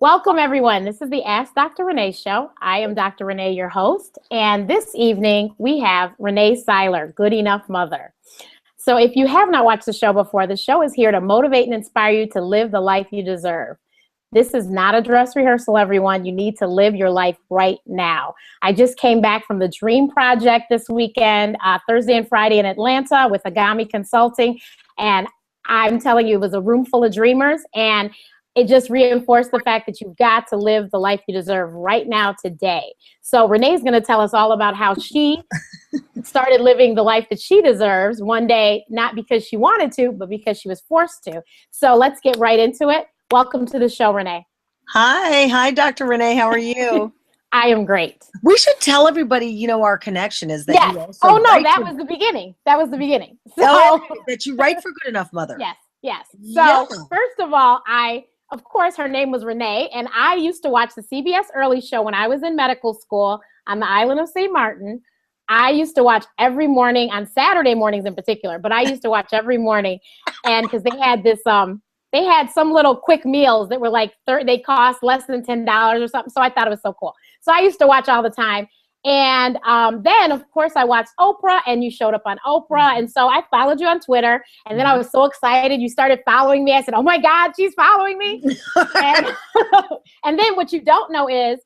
Welcome, everyone. This is the Ask Dr. Renee Show. I am Dr. Renee, your host. And this evening, we have Rene Syler, Good Enough Mother. So if you have not watched the show before, the show is here to motivate and inspire you to live the life you deserve. This is not a dress rehearsal, everyone. You need to live your life right now. I just came back from the Dream Project this weekend, Thursday and Friday in Atlanta with Agami Consulting. And I'm telling you, it was a room full of dreamers. And it just reinforced the fact that you've got to live the life you deserve right now, today. So Renee's going to tell us all about how she started living the life that she deserves one day, not because she wanted to, but because she was forced to. So let's get right into it. Welcome to the show, Renee. Hi, Dr. Renee. How are you? I am great. We should tell everybody, our connection is that yes. you also was the beginning. That was the beginning. So, that you write for Good Enough Mother. Yes. So first of all, of course, her name was Renee, and I used to watch the CBS Early Show when I was in medical school on the island of St. Martin. I used to watch every morning, on Saturday mornings in particular, but I used to watch every morning, and because they had this, they had some little quick meals that were like, they cost less than $10 or something, so I thought it was so cool. So I used to watch all the time. And then, of course, I watched Oprah, and you showed up on Oprah. And so I followed you on Twitter. And then I was so excited. You started following me. I said, oh, my God, she's following me. And then what you don't know is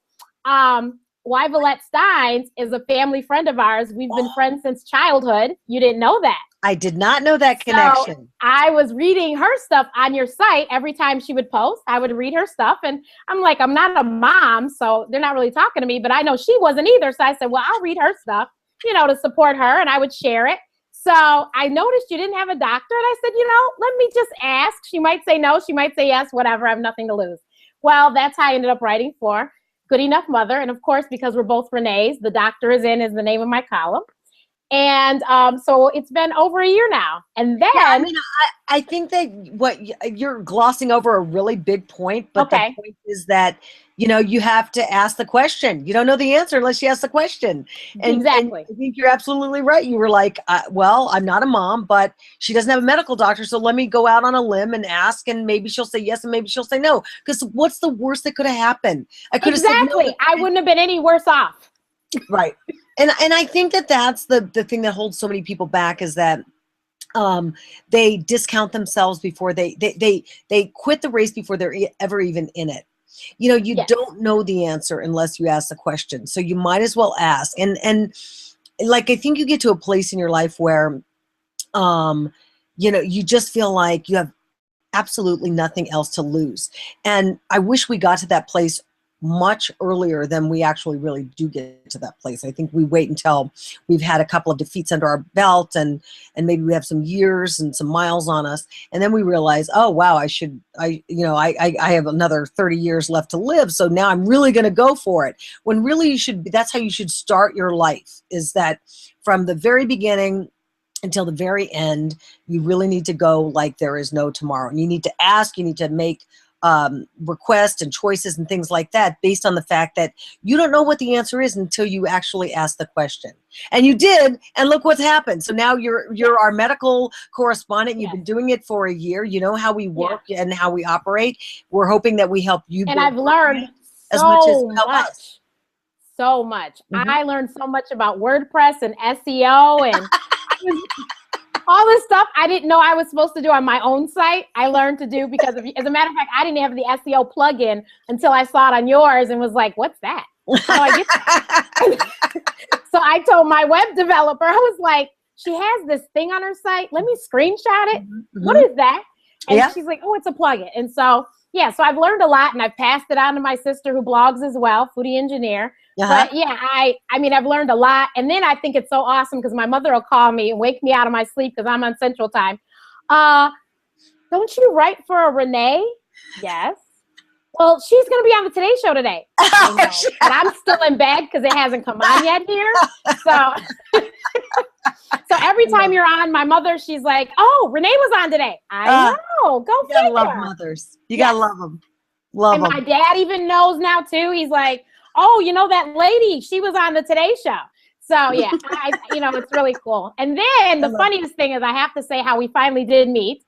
Yvette Steins is a family friend of ours. We've been friends since childhood. You didn't know that. I did not know that connection. So I was reading her stuff on your site. Every time she would post, I would read her stuff. And I'm like, I'm not a mom, so they're not really talking to me. But I know she wasn't either. So I said, well, I'll read her stuff, to support her. And I would share it. So I noticed you didn't have a doctor. And I said, let me just ask. She might say no. She might say yes, whatever. I have nothing to lose. Well, that's how I ended up writing for Good Enough Mother. And of course, because we're both Renee's, the doctor is the name of my column. And so it's been over a year now. And then I think that what you're glossing over a really big point, but the point is that, you have to ask the question. You don't know the answer unless you ask the question. And, exactly. And I think you're absolutely right. You were like, well, I'm not a mom, but she doesn't have a medical doctor. So let me go out on a limb and ask, and maybe she'll say yes and maybe she'll say no. Because what's the worst that could have happened? I could have said no. I wouldn't have been any worse off. Right. And I think that that's the thing that holds so many people back, is that they discount themselves before they quit the race before they're ever even in it. You don't know the answer unless you ask the question. So you might as well ask. And like, I think you get to a place in your life where, you just feel like you have absolutely nothing else to lose. And I wish we got to that place much earlier than we actually really do get to that place. I think we wait until we've had a couple of defeats under our belt, and maybe we have some years and some miles on us, and then we realize, oh wow, I have another 30 years left to live, so now I'm really going to go for it. When really that's how you should start your life, is that from the very beginning until the very end, you really need to go like there is no tomorrow. And you need to ask, you need to make requests and choices and things like that based on the fact that you don't know what the answer is until you actually ask the question. And you did, and look what's happened. So now you're our medical correspondent. You've been doing it for a year. You know how we work and how we operate. We're hoping that we help you. And I've learned as much as you help us. So much. I learned so much about WordPress and SEO and all this stuff I didn't know I was supposed to do on my own site. I learned to do because of you. As a matter of fact, I didn't have the SEO plugin until I saw it on yours and was like, what's that? How do I get that? So I told my web developer, I was like, she has this thing on her site. Let me screenshot it. What is that? And she's like, oh, it's a plugin. And so, so I've learned a lot, and I've passed it on to my sister who blogs as well, foodie engineer. But I've learned a lot. And then I think it's so awesome because my mother will call me and wake me out of my sleep because I'm on Central Time. Don't you write for a Renee? Yes. Well, she's going to be on the Today Show today. But I'm still in bed because it hasn't come on yet here. So every time you're on, my mother, she's like, oh, Renee was on today. I know. Go figure. You gotta love mothers. You gotta love them. Love them. My dad even knows now too. He's like, oh, that lady, she was on the Today Show. So yeah, it's really cool. And then the funniest thing is I have to say how we finally did meet.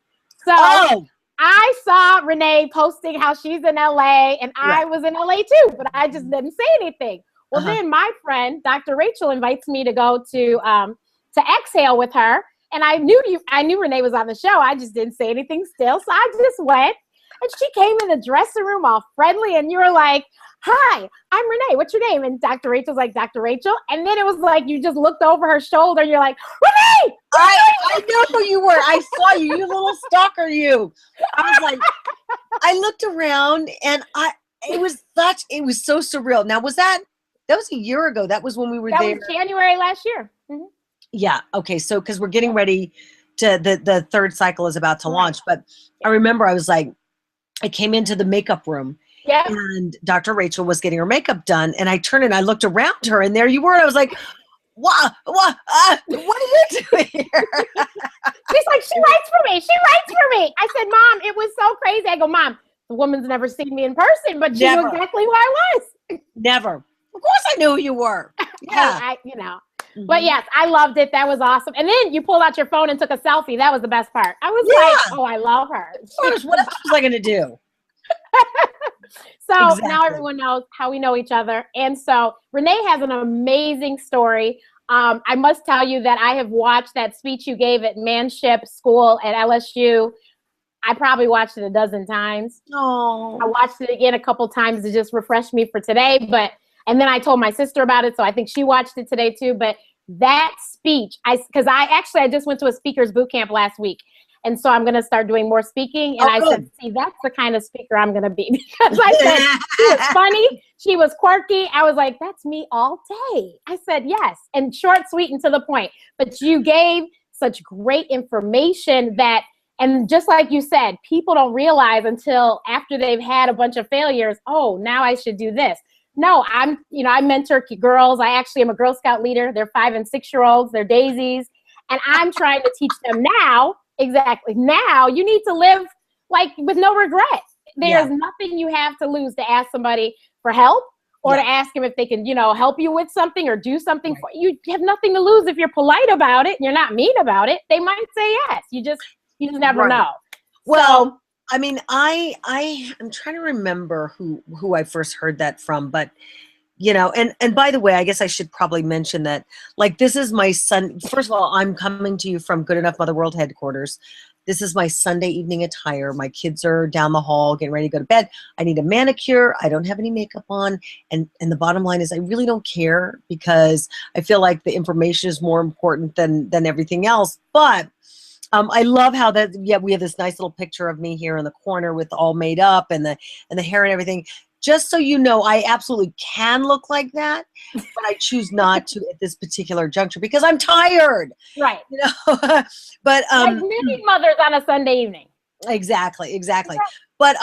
So I saw Renee posting how she's in LA and I was in LA too, but I just didn't say anything. Well, then my friend, Dr. Rachel, invites me to go to Exhale with her. And I knew Renee was on the show. I just didn't say anything still. So I just went. And she came in the dressing room all friendly. And you were like, hi, I'm Renee. What's your name? And Dr. Rachel's like, Dr. Rachel. And then it was like you just looked over her shoulder and you're like, Renee! I know who you were. I saw you. You little stalker, you. I was like, I looked around and it was so surreal. Now, that was a year ago. That was when we were there. That was January last year. Mm-hmm. Yeah. Okay. So, because we're getting ready to, the third cycle is about to launch. But I remember I was like, I came into the makeup room and Dr. Rachel was getting her makeup done. And I turned and I looked around her and there you were. And I was like, what are you doing here? She's like, she writes for me. I said, Mom, it was so crazy. I go, Mom, the woman's never seen me in person, but she knew exactly who I was. Never. Of course I knew who you were. Yeah. But yes, I loved it. That was awesome. And then you pulled out your phone and took a selfie. That was the best part. I was like, oh, I love her. Of course. What else was I going to do? So now everyone knows how we know each other. And so Renee has an amazing story. I must tell you that I have watched that speech you gave at Manship School at LSU. I probably watched it a dozen times. Oh. I watched it again a couple times to just refresh me for today. And then I told my sister about it, so I think she watched it today too. But that speech, because I just went to a speaker's boot camp last week. And so I'm going to start doing more speaking. And I said, see, that's the kind of speaker I'm going to be. Because I said, she was funny. She was quirky. I was like, that's me all day. I said, yes. And short, sweet, and to the point. But you gave such great information and just like you said, people don't realize until after they've had a bunch of failures, oh, now I should do this. No, I mentor girls. I actually am a Girl Scout leader. They're 5 and 6-year-olds. They're daisies. And I'm trying to teach them now. Exactly. Now you need to live like with no regret. There's nothing you have to lose to ask somebody for help or to ask them if they can, help you with something or do something for you. You have nothing to lose if you're polite about it and you're not mean about it. They might say yes. You just never know. Well, I mean, I'm trying to remember who I first heard that from, but and by the way, I guess I should probably mention that, like, this is my son. First of all, I'm coming to you from Good Enough Mother World headquarters. This is my Sunday evening attire. My kids are down the hall getting ready to go to bed. I need a manicure. I don't have any makeup on. And the bottom line is I really don't care because I feel like the information is more important than everything else. But I love how we have this nice little picture of me here in the corner with all made up and the hair and everything. Just so you know, I absolutely can look like that, but I choose not to at this particular juncture because I'm tired. Right. But like many mothers on a Sunday evening. Exactly. But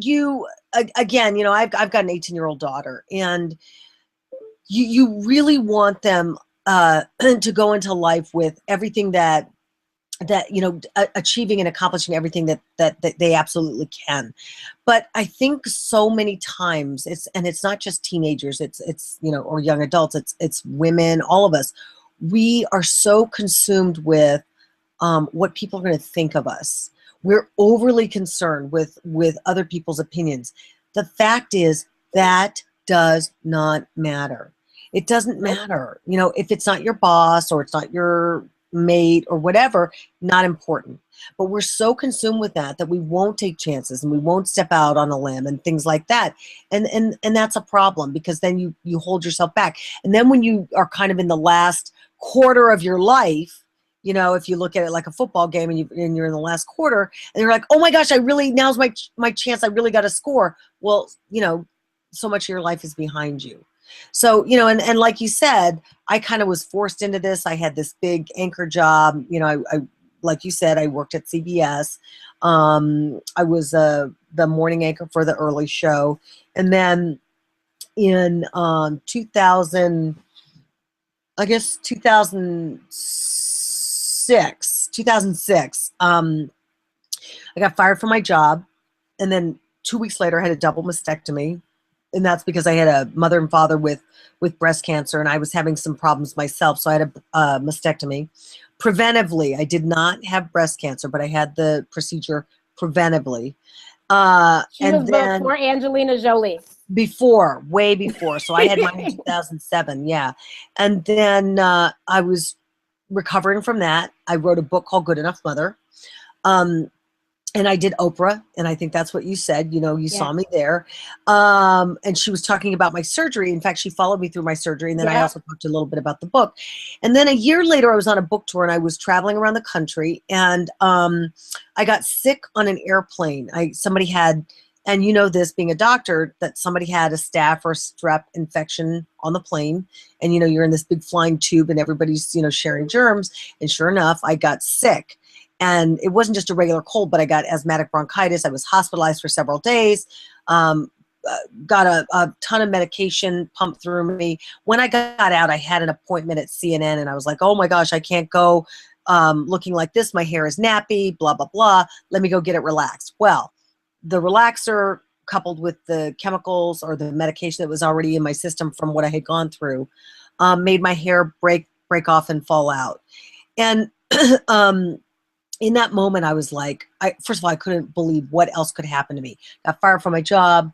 you again, I've got an 18-year-old daughter, and you really want them to go into life with everything that achieving and accomplishing everything that they absolutely can. But I think so many times it's not just teenagers, it's or young adults, it's women, all of us. We are so consumed with what people are going to think of us. We're overly concerned with other people's opinions. The fact is that does not matter. It doesn't matter, if it's not your boss or it's not your mate or whatever, not important. But we're so consumed with that we won't take chances and we won't step out on a limb and things like that. And that's a problem because then you hold yourself back. And then when you are kind of in the last quarter of your life, if you look at it like a football game and you're in the last quarter and you're like, oh my gosh, now's my chance. I really got to score. Well, so much of your life is behind you. So, and like you said, I kind of was forced into this. I had this big anchor job. I like you said, I worked at CBS. I was the morning anchor for the Early Show. And then in 2006, I got fired from my job. And then 2 weeks later, I had a double mastectomy. And that's because I had a mother and father with breast cancer, and I was having some problems myself, so I had a mastectomy. preventively. I did not have breast cancer, but I had the procedure preventively. She was before Angelina Jolie. Before, way before. So I had mine in 2007. Yeah. And then I was recovering from that. I wrote a book called Good Enough Mother. And I did Oprah, and I think that's what you said. You saw me there. And she was talking about my surgery. In fact, she followed me through my surgery, and then I also talked a little bit about the book. And then a year later, I was on a book tour, and I was traveling around the country, and I got sick on an airplane. Somebody had, and you know this, being a doctor, that somebody had a staph or strep infection on the plane, and you're in this big flying tube, and everybody's sharing germs, and sure enough, I got sick. And it wasn't just a regular cold, but I got asthmatic bronchitis. I was hospitalized for several days, got a ton of medication pumped through me. When I got out, I had an appointment at CNN, and I was like, oh my gosh, I can't go looking like this. My hair is nappy, blah, blah, blah. Let me go get it relaxed. Well, the relaxer coupled with the chemicals or the medication that was already in my system from what I had gone through made my hair break off and fall out. And in that moment, I was like, first of all, I couldn't believe what else could happen to me. Got fired from my job,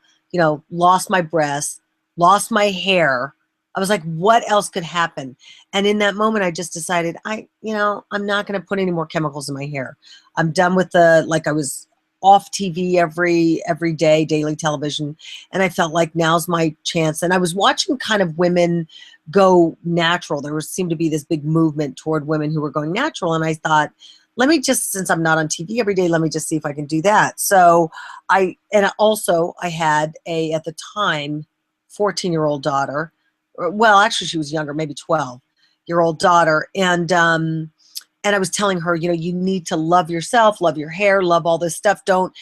lost my breasts, lost my hair. I was like, what else could happen? And in that moment, I just decided, I'm not going to put any more chemicals in my hair. I'm done with I was off TV every day, daily television. And I felt like now's my chance. And I was watching kind of women go natural. There seemed to be this big movement toward women who were going natural. And I thought, let me just, since I'm not on TV every day, let me just see if I can do that. So I had at the time, 14-year-old daughter. Well, actually she was younger, maybe 12-year-old daughter. And I was telling her, you need to love yourself, love your hair, love all this stuff. Don't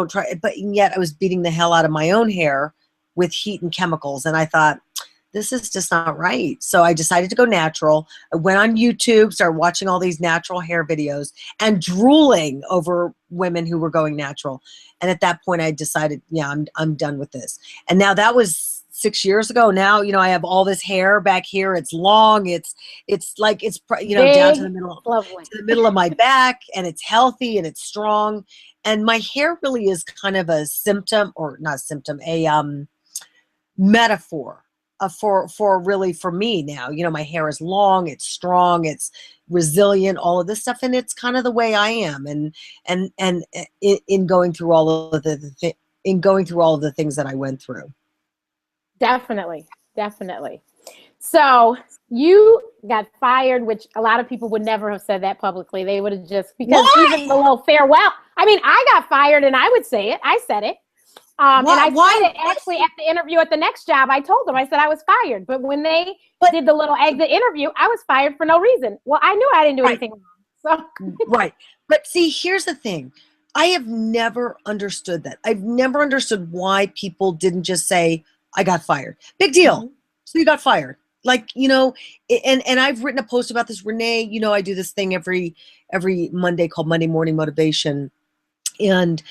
try. But yet I was beating the hell out of my own hair with heat and chemicals. And I thought, this is just not right. So I decided to go natural. I went on YouTube, started watching all these natural hair videos and drooling over women who were going natural. And at that point I decided, I'm done with this. And now that was 6 years ago. Now, I have all this hair back here. It's long. It's like, it's, Big, down to the middle, lovely. to the middle of my back, and it's healthy and it's strong. And my hair really is kind of a symptom, or not symptom, a metaphor for me now. My hair is long, it's strong, it's resilient, all of this stuff, and it's kind of the way I am. And in going through all of the things that I went through. Definitely. So you got fired, which a lot of people would never have said that publicly. They would have just, because even the little farewell. I mean, I got fired, and I would say it. I said it. And I said it actually at the interview at the next job. I told them, I said I was fired. But when they did the little exit interview, I was fired for no reason. Well, I knew I didn't do anything wrong. So. Right. But see, here's the thing. I have never understood that. I've never understood why people didn't just say, I got fired. Big deal. Mm-hmm. So you got fired. Like, and I've written a post about this, Renee, I do this thing every Monday called Monday Morning Motivation. And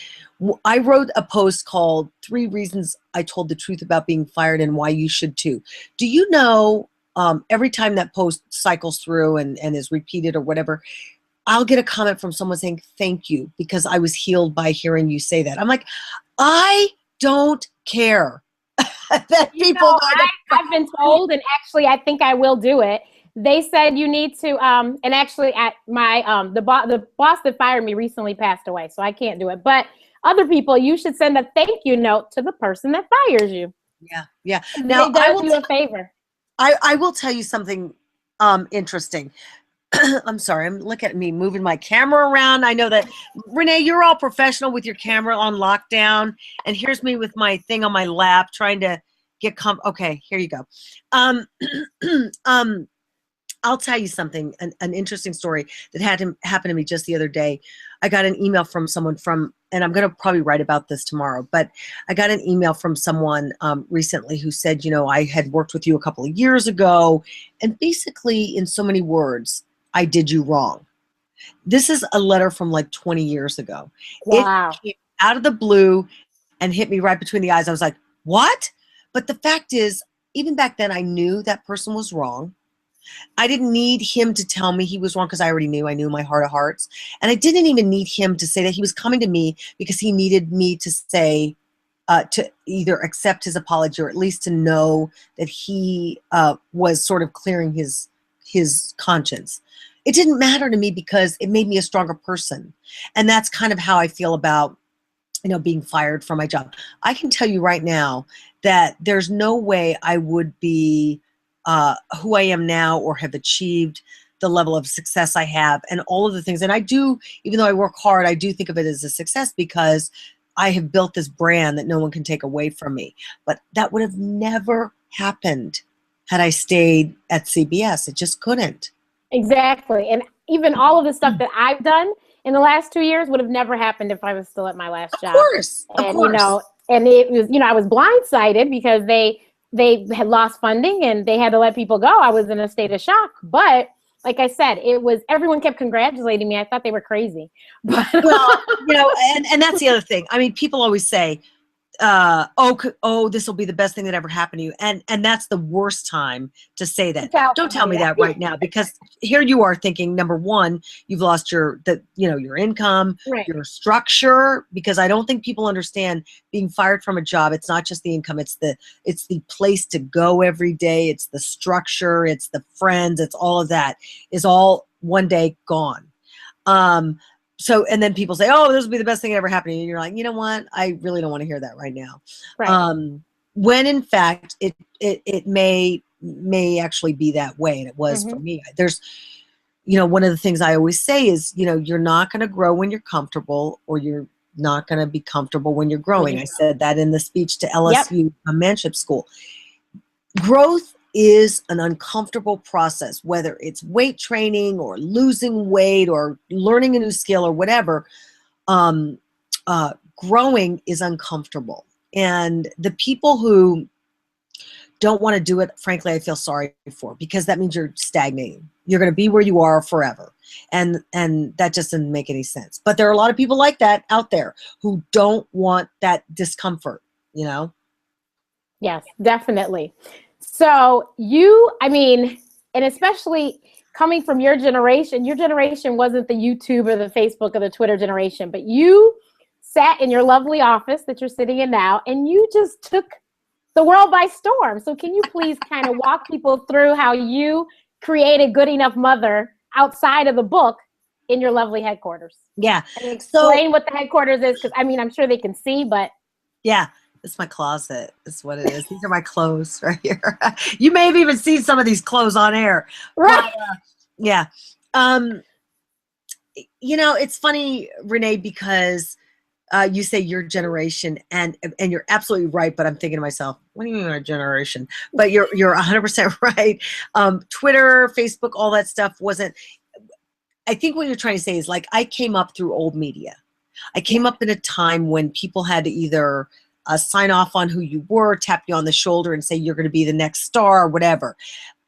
I wrote a post called 3 Reasons I Told the Truth About Being Fired and Why You Should Too. Do you know, every time that post cycles through and is repeated or whatever, I'll get a comment from someone saying, thank you, because I was healed by hearing you say that. I'm like, I don't care that people I've been told, and actually I think I will do it. They said you need to, and actually at my, the boss that fired me recently passed away, so I can't do it. But other people, you should send a thank you note to the person that fires you. Yeah. Now, I will do a favor. I will tell you something interesting. I'm sorry, look at me moving my camera around. I know that, Renee, you're all professional with your camera on lockdown, and here's me with my thing on my lap trying to get okay, here you go. I'll tell you something, an interesting story that happened to me just the other day. I got an email from someone and I'm going to probably write about this tomorrow, but I got an email from someone recently who said, I had worked with you a couple of years ago, and basically in so many words, I did you wrong. This is a letter from like 20 years ago. Wow. It came out of the blue and hit me right between the eyes. I was like, what? But the fact is, even back then I knew that person was wrong. I didn't need him to tell me he was wrong because I already knew. I knew my heart of hearts. And I didn't even need him to say that. He was coming to me because he needed me to say, to either accept his apology or at least to know that he was sort of clearing his conscience. It didn't matter to me because it made me a stronger person. And that's kind of how I feel about, being fired from my job. I can tell you right now that there's no way I would be who I am now or have achieved the level of success I have and all of the things. And I do, even though I work hard, I do think of it as a success because I have built this brand that no one can take away from me. But that would have never happened had I stayed at CBS. It just couldn't. Exactly. And even all of the stuff that I've done in the last 2 years would have never happened if I was still at my last job. Of course. And it was, I was blindsided because they had lost funding and they had to let people go. I was in a state of shock. But like I said, everyone kept congratulating me. I thought they were crazy. But well, and that's the other thing. I mean, people always say, this will be the best thing that ever happened to you. And that's the worst time to say that. Don't tell me that right now, because here you are thinking, number one, you've lost your income, right, your structure, because I don't think people understand being fired from a job. It's not just the income. It's the place to go every day. It's the structure. It's the friends. It's all of that is all one day gone. So, and then people say, this will be the best thing that ever happened to you. And you're like, you know what? I really don't want to hear that right now. Right. When in fact, it may actually be that way. And it was for me. There's, one of the things I always say is, you're not going to grow when you're comfortable, or you're not going to be comfortable when you're growing. I said that in the speech to LSU Mentorship School. Growth is an uncomfortable process, whether it's weight training or losing weight or learning a new skill or whatever. Growing is uncomfortable. And the people who don't want to do it, frankly, I feel sorry for, because that means you're stagnating. You're going to be where you are forever. And that just doesn't make any sense. But there are a lot of people like that out there who don't want that discomfort, Yes, definitely. So and especially coming from your generation wasn't the YouTube or the Facebook or the Twitter generation, but you sat in your lovely office that you're sitting in now, and you just took the world by storm. So can you please kind of walk people through how you created Good Enough Mother outside of the book in your lovely headquarters? Yeah. And explain what the headquarters is, because I'm sure they can see, but. Yeah. It's my closet. That's what it is. These are my clothes right here. You may have even seen some of these clothes on air. Right. But, yeah. It's funny, Renee, because you say your generation, and you're absolutely right. But I'm thinking to myself, what do you mean our generation? But you're 100% right. Twitter, Facebook, all that stuff wasn't. I think what you're trying to say is, like, I came up through old media. I came up in a time when people had to either sign off on who you were, tap you on the shoulder and say you're going to be the next star or whatever.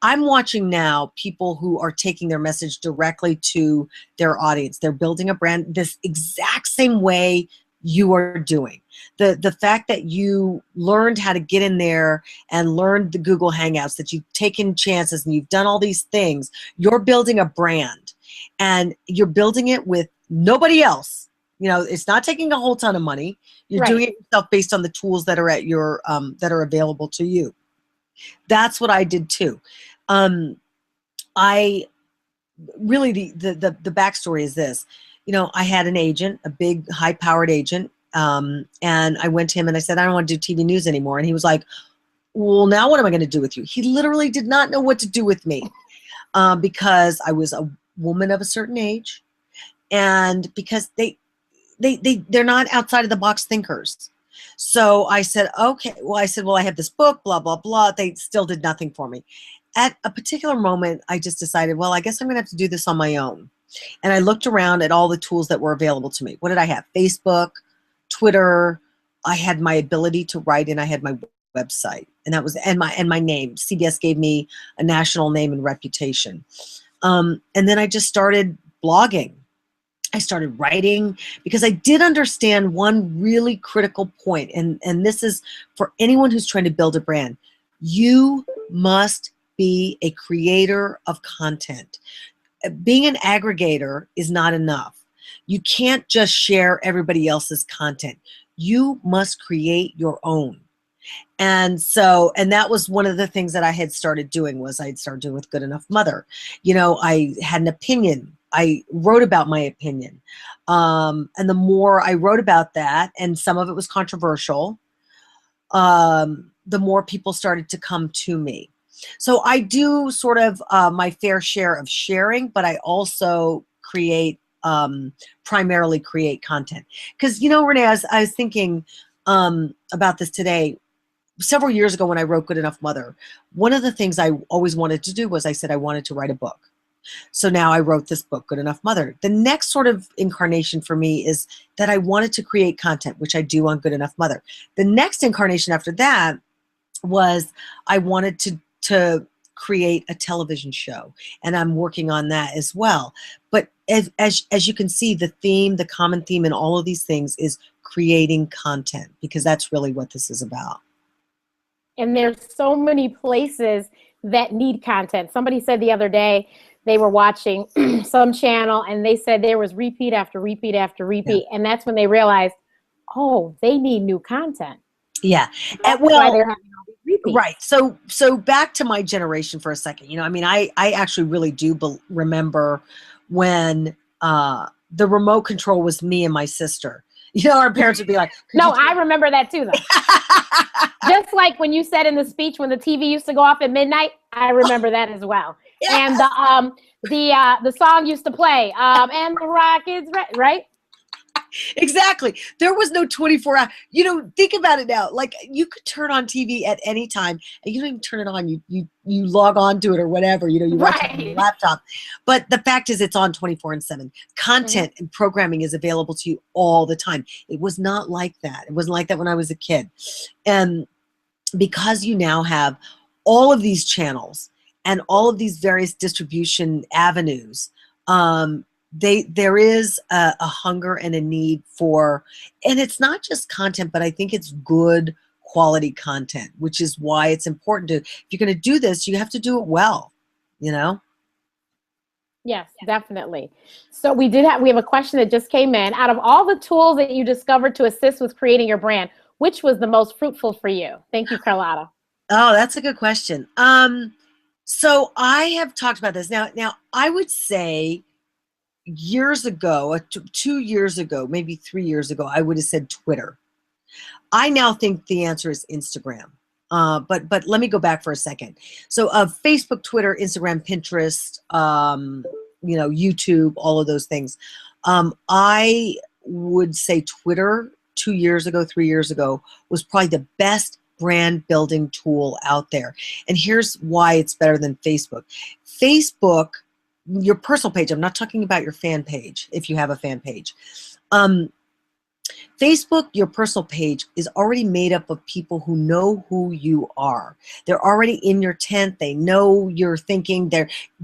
I'm watching now people who are taking their message directly to their audience. They're building a brand this exact same way you are doing. The fact that you learned how to get in there and learned the Google Hangouts, that you've taken chances and you've done all these things, you're building a brand, and you're building it with nobody else. It's not taking a whole ton of money. You're doing it yourself based on the tools that are at your that are available to you. That's what I did too. I really the backstory is this. I had an agent, a big, high-powered agent, and I went to him and I said, I don't want to do TV news anymore. And he was like, well, now what am I going to do with you? He literally did not know what to do with me because I was a woman of a certain age, and because they're not outside of the box thinkers. So I said, okay. Well, I have this book, blah, blah, blah. They still did nothing for me. At a particular moment, I just decided, well, I guess I'm going to have to do this on my own. And I looked around at all the tools that were available to me. What did I have? Facebook, Twitter. I had my ability to write, and I had my website, and that was, and my name. CBS gave me a national name and reputation. And then I just started blogging. I started writing because I did understand one really critical point, and this is for anyone who's trying to build a brand. You must be a creator of content. Being an aggregator is not enough. You can't just share everybody else's content. You must create your own. And so, and that was one of the things that I had started doing, was I'd started doing with Good Enough Mother. You know, I had an opinion. I wrote about my opinion. And the more I wrote about that, and some of it was controversial, the more people started to come to me. So I do sort of my fair share of sharing, but I also primarily create content. Because, you know, Renee, I was thinking about this today. Several years ago when I wrote Good Enough Mother, one of the things I always wanted to do was I said I wanted to write a book. So now I wrote this book, Good Enough Mother. The next sort of incarnation for me is that I wanted to create content, which I do on Good Enough Mother. The next incarnation after that was I wanted to create a television show, and I'm working on that as well. But as you can see, the common theme in all of these things is creating content, because that's really what this is about. And there's so many places that need content. Somebody said the other day they were watching some channel and they said there was repeat after repeat after repeat. Yeah. And that's when they realized, oh, they need new content. Yeah. That's why they're having all these repeats. Right. So back to my generation for a second. You know, I mean, I actually really do remember when the remote control was me and my sister. You know, our parents would be like, no, I remember that too, though. Just like when you said in the speech when the TV used to go off at midnight, I remember that as well. Yes. And the song used to play, and the Rockets, right? Exactly. There was no 24 hour. You know, think about it now. Like, you could turn on TV at any time, and you don't even turn it on. You log on to it or whatever. You know, you watch it on your laptop. But the fact is, it's on 24/7. Content and programming is available to you all the time. It was not like that. It wasn't like that when I was a kid. And because you now have all of these channels and all of these various distribution avenues, there is a hunger and a need for, and it's not just content, but I think it's good quality content, which is why it's important to, if you're going to do this, you have to do it well, you know? Yes, definitely. So we have a question that just came in. Out of all the tools that you discovered to assist with creating your brand, which was the most fruitful for you? Thank you, Carlotta. Oh, that's a good question. So I have talked about this. Now I would say, years ago, 2 years ago, maybe 3 years ago, I would have said Twitter. I now think the answer is Instagram. But let me go back for a second. So Facebook, Twitter, Instagram, Pinterest, you know, YouTube, all of those things. I would say Twitter 2 years ago, 3 years ago, was probably the best brand building tool out there. And here's why it's better than Facebook. Facebook, your personal page, I'm not talking about your fan page, if you have a fan page. Facebook, your personal page, is already made up of people who know who you are. They're already in your tent. They know you're thinking.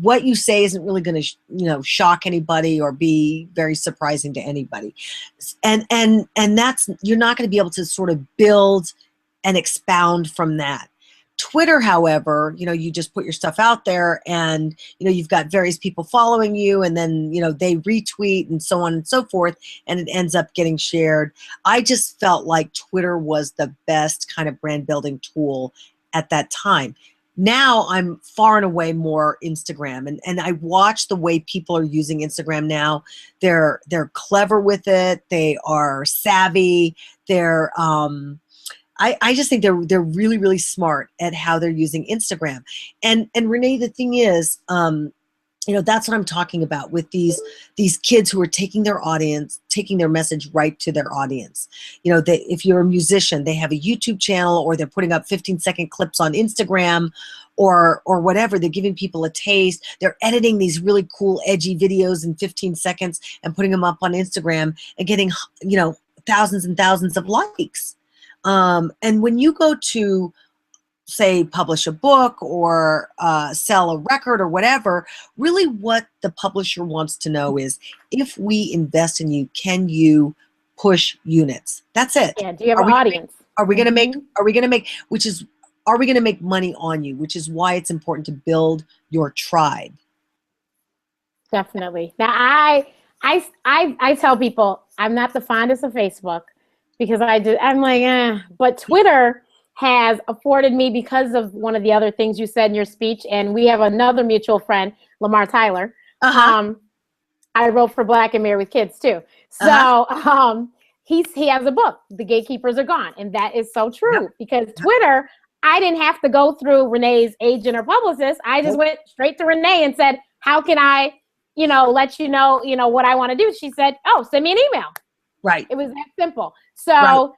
What you say isn't really going to, shock anybody or be very surprising to anybody. And that's, you're not going to be able to sort of build and expound from that. Twitter, however, you just put your stuff out there and, you've got various people following you, and then, they retweet and so on and so forth, and it ends up getting shared. I just felt like Twitter was the best kind of brand building tool at that time. Now I'm far and away more Instagram, and I watch the way people are using Instagram now. They're clever with it. They are savvy. I just think they're really, really smart at how they're using Instagram. And Renee, the thing is, that's what I'm talking about with these kids who are taking their message right to their audience. If you're a musician, they have a YouTube channel, or they're putting up 15-second clips on Instagram or whatever. They're giving people a taste. They're editing these really cool, edgy videos in 15 seconds and putting them up on Instagram and getting, thousands and thousands of likes. And when you go to, say, publish a book or sell a record or whatever, really what the publisher wants to know is, if we invest in you, can you push units? That's it. Yeah. Do you have an audience? Are we going to make, which is are we going to make money on you? Which is why it's important to build your tribe. Definitely. Now, I tell people I'm not the fondest of Facebook because I'm like, but Twitter has afforded me, because of one of the other things you said in your speech, and we have another mutual friend, Rene Syler. I wrote for Black and Married with Kids too. So he has a book, The Gatekeepers Are Gone. And that is so true because Twitter, I didn't have to go through Renee's agent or publicist. I just went straight to Renee and said, how can I, let you know, what I want to do? She said, oh, send me an email. Right. It was that simple. So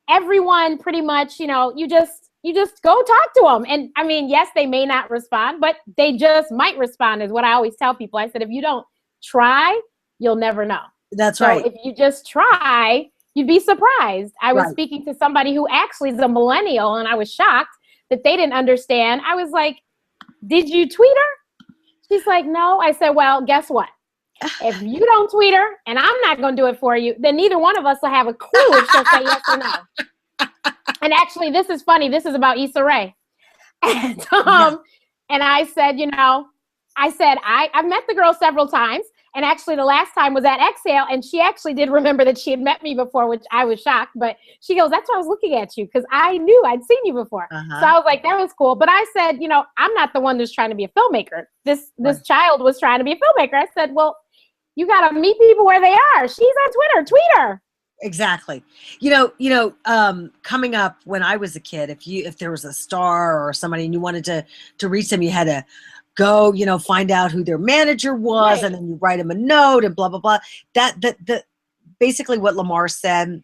everyone pretty much, you just go talk to them. And I mean, yes, they may not respond, but they just might respond, is what I always tell people. I said, if you don't try, you'll never know. That's right. If you just try, you'd be surprised. I was speaking to somebody who actually is a millennial, and I was shocked that they didn't understand. I was like, did you tweet her? She's like, no. I said, well, guess what? If you don't tweet her, and I'm not going to do it for you, then neither one of us will have a clue if she'll say yes or no. And actually, this is funny. This is about Issa Rae. And, and I said, I've met the girl several times. And actually, the last time was at Exhale, and she actually did remember that she had met me before, which I was shocked. But she goes, that's why I was looking at you, because I knew I'd seen you before. So I was like, that was cool. But I said, I'm not the one that's trying to be a filmmaker. This child was trying to be a filmmaker. I said, well, you got to meet people where they are. She's on Twitter. Tweet her. Exactly. Coming up when I was a kid, if there was a star or somebody and you wanted to reach them, you had to go, find out who their manager was, and then you write them a note and blah, blah, blah. That basically what Lamar said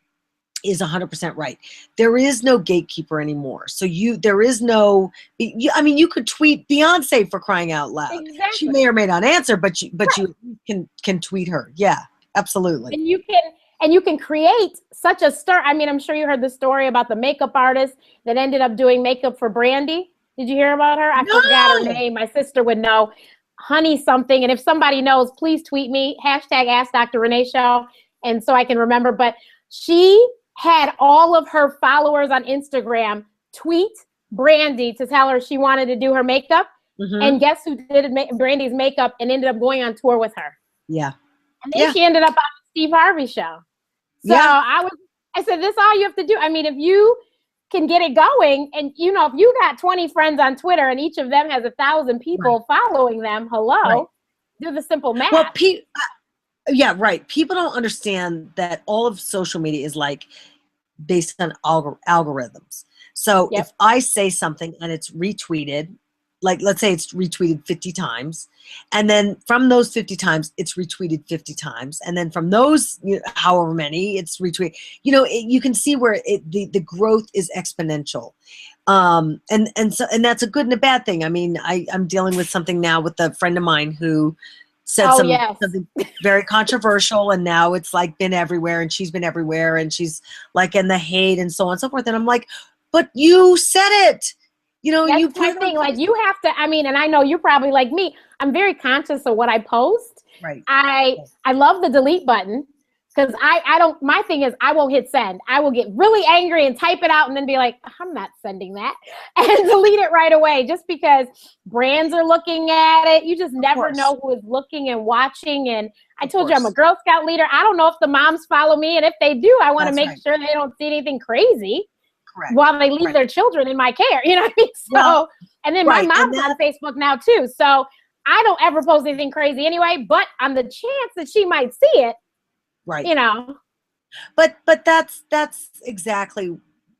is 100% right. There is no gatekeeper anymore. So there is no, you could tweet Beyonce, for crying out loud. Exactly. She may or may not answer, but you can tweet her. Yeah, absolutely. And you can create such a star. I mean, I'm sure you heard the story about the makeup artist that ended up doing makeup for Brandy. Did you hear about her? I forgot her name. My sister would know. Honey something. And if somebody knows, please tweet me. Hashtag Ask Dr. Renee Show. And so I can remember. But she had all of her followers on Instagram tweet Brandy to tell her she wanted to do her makeup. And guess who did Brandy's makeup and ended up going on tour with her? Yeah. And then she ended up on the Steve Harvey show. So I said, this is all you have to do. I mean, if you can get it going, and if you got 20 friends on Twitter and each of them has 1,000 people following them, do the simple math. Well, people don't understand that all of social media is based on algorithms. So if I say something and it's retweeted, let's say it's retweeted 50 times, and then from those 50 times, it's retweeted 50 times. And then from those, however many, it's retweeted. You can see where the growth is exponential. And that's a good and a bad thing. I mean, I'm dealing with something now with a friend of mine who said something very controversial, and now it's been everywhere, and she's been everywhere, and she's in the hate and so on and so forth. And I'm like, but you said it. That's my thing. You have to, and I know you're probably like me. I'm very conscious of what I post. Right. I love the delete button, because my thing is I won't hit send. I will get really angry and type it out and then be like, I'm not sending that, and delete it right away, just because brands are looking at it. You just never know who is looking and watching. And I told you I'm a Girl Scout leader. I don't know if the moms follow me. And if they do, I want to make sure they don't see anything crazy. Correct. While they leave their children in my care, you know what I mean? So, and then my mom's on Facebook now too. So I don't ever post anything crazy anyway, but on the chance that she might see it, But that's exactly,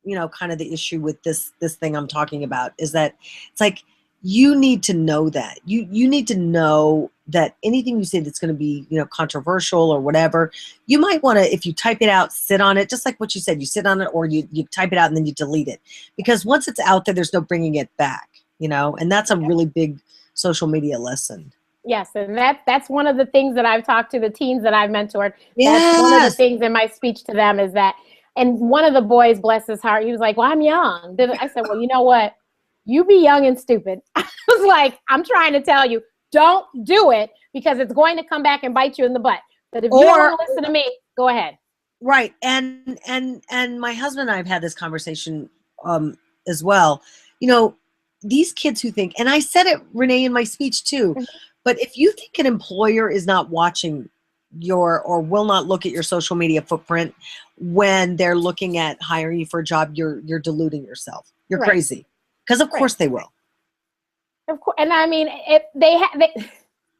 kind of the issue with this thing I'm talking about, is that it's you need to know that. You need to know that anything you say that's going to be, controversial or whatever, you might want to, if you type it out, sit on it, just like what you said, you sit on it, or you type it out and then you delete it. Because once it's out there, there's no bringing it back, and that's a really big social media lesson. Yes, and that's one of the things that I've talked to the teens that I've mentored. That's one of the things in my speech to them is that, and one of the boys, bless his heart, he was like, well, I'm young. I said, well, you know what? You be young and stupid. I was like, I'm trying to tell you, don't do it, because it's going to come back and bite you in the butt. But if you don't want to listen to me, go ahead. Right. And my husband and I have had this conversation as well. these kids who think, and I said it, Renee, in my speech too, but if you think an employer is not watching or will not look at your social media footprint when they're looking at hiring you for a job, you're deluding yourself. You're crazy. Because of course they will. Of course. And I mean,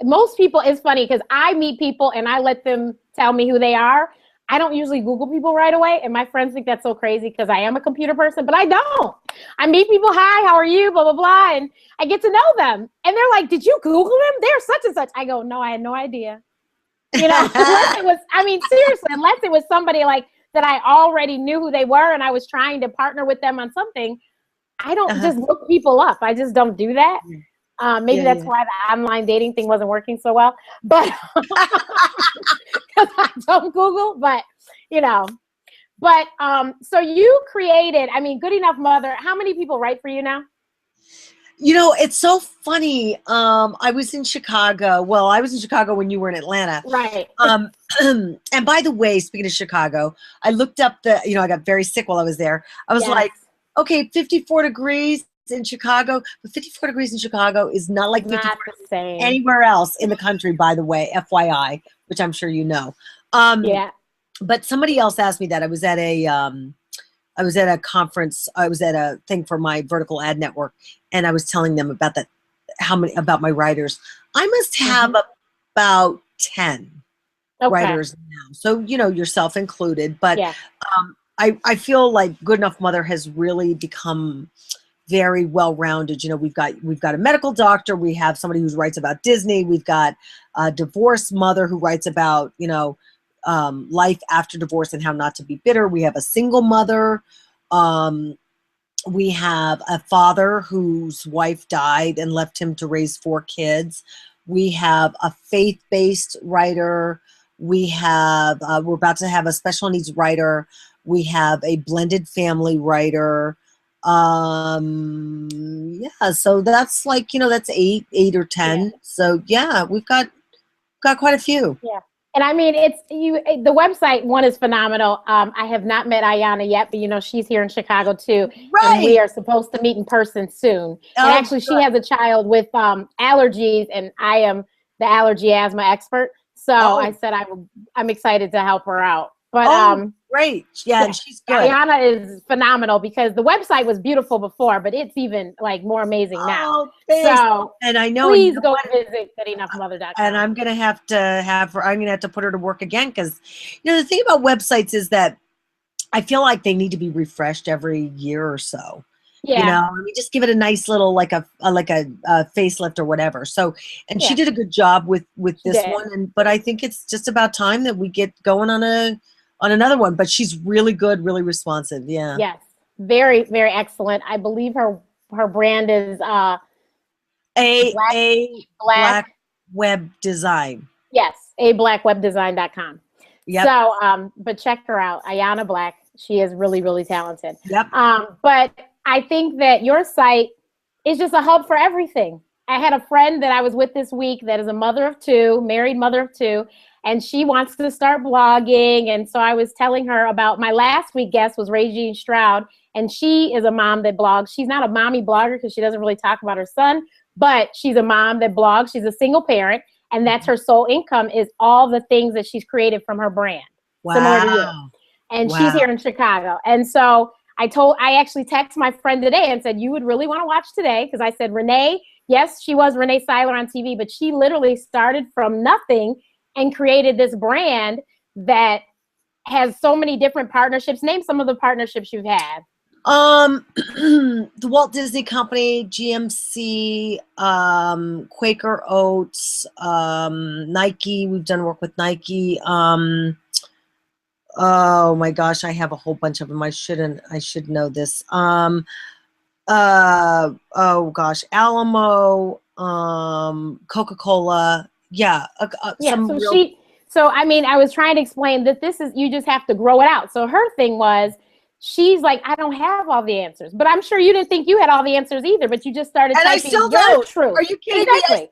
most people, it's funny because I meet people and I let them tell me who they are. I don't usually Google people right away. And my friends think that's so crazy because I am a computer person, but I don't. I meet people, hi, how are you, blah, blah, blah. And I get to know them. And they're like, did you Google them? They're such and such. I go, no, I had no idea. Unless it was, seriously, unless it was somebody like that I already knew who they were and I was trying to partner with them on something. I don't just look people up. I just don't do that. Maybe that's why the online dating thing wasn't working so well, but because I don't Google, so you created, Good Enough Mother. How many people write for you now? It's so funny. I was in Chicago. Well, I was in Chicago when you were in Atlanta. Right. And by the way, speaking of Chicago, I looked up I got very sick while I was there. I was like, okay, 54 degrees in Chicago, but 54 degrees in Chicago is not like 54 anywhere else in the country, by the way, FYI, which I'm sure you know. But somebody else asked me that. I was at a conference. I was at a thing for my vertical ad network, and I was telling them about about my writers. I must have about 10 writers now. So, yourself included, but I feel like Good Enough Mother has really become very well-rounded. We've got a medical doctor. We have somebody who writes about Disney. We've got a divorced mother who writes about, life after divorce and how not to be bitter. We have a single mother. We have a father whose wife died and left him to raise 4 kids. We have a faith-based writer. We have, we're about to have a special needs writer. We have a blended family writer. So that's like, that's 8 or 10. Yeah. So we've got quite a few. Yeah. And the website one is phenomenal. I have not met Ayanna yet, but she's here in Chicago too. Right. And we are supposed to meet in person soon. And actually she has a child with allergies, and I am the allergy asthma expert. So I said I'm excited to help her out. But great. Yeah, and she's good. Ayanna is phenomenal because the website was beautiful before, but it's even more amazing now. So and I know please go visit goodenoughmother.com. And I'm gonna have to put her to work again because the thing about websites is that I feel like they need to be refreshed every year or so. Yeah. Just give it a nice little like a facelift or whatever. So she did a good job with this one, but I think it's just about time that we get going on another one. But she's really good, really responsive. Yeah. Yes. Very, very excellent. I believe her brand is Black Web Design. Yes, blackwebdesign.com. Yep. So but check her out, Ayanna Black. She is really, really talented. Yep. But I think that your site is just a hub for everything. I had a friend that I was with this week that is a mother of 2, married mother of 2, and she wants to start blogging. And so I was telling her about my last week guest was Regine Stroud, and she is a mom that blogs. She's not a mommy blogger because she doesn't really talk about her son, but she's a mom that blogs. She's a single parent, and that's her sole income is all the things that she's created from her brand. Wow. Similar to you. And she's here in Chicago. And so I actually texted my friend today and said, you would really want to watch today. Because I said, Renee, yes, she was Rene Syler on TV, but she literally started from nothing and created this brand that has so many different partnerships. Name some of the partnerships you've had. The Walt Disney Company, GMC, Quaker Oats, Nike. We've done work with Nike. Oh my gosh, I have a whole bunch of them. I should know this. Oh gosh, Alamo, Coca-Cola. Yeah. I was trying to explain that you just have to grow it out. So her thing was, she's like, I don't have all the answers, but I'm sure you didn't think you had all the answers either, but you just started typing I still your don't. truth. Are you kidding me?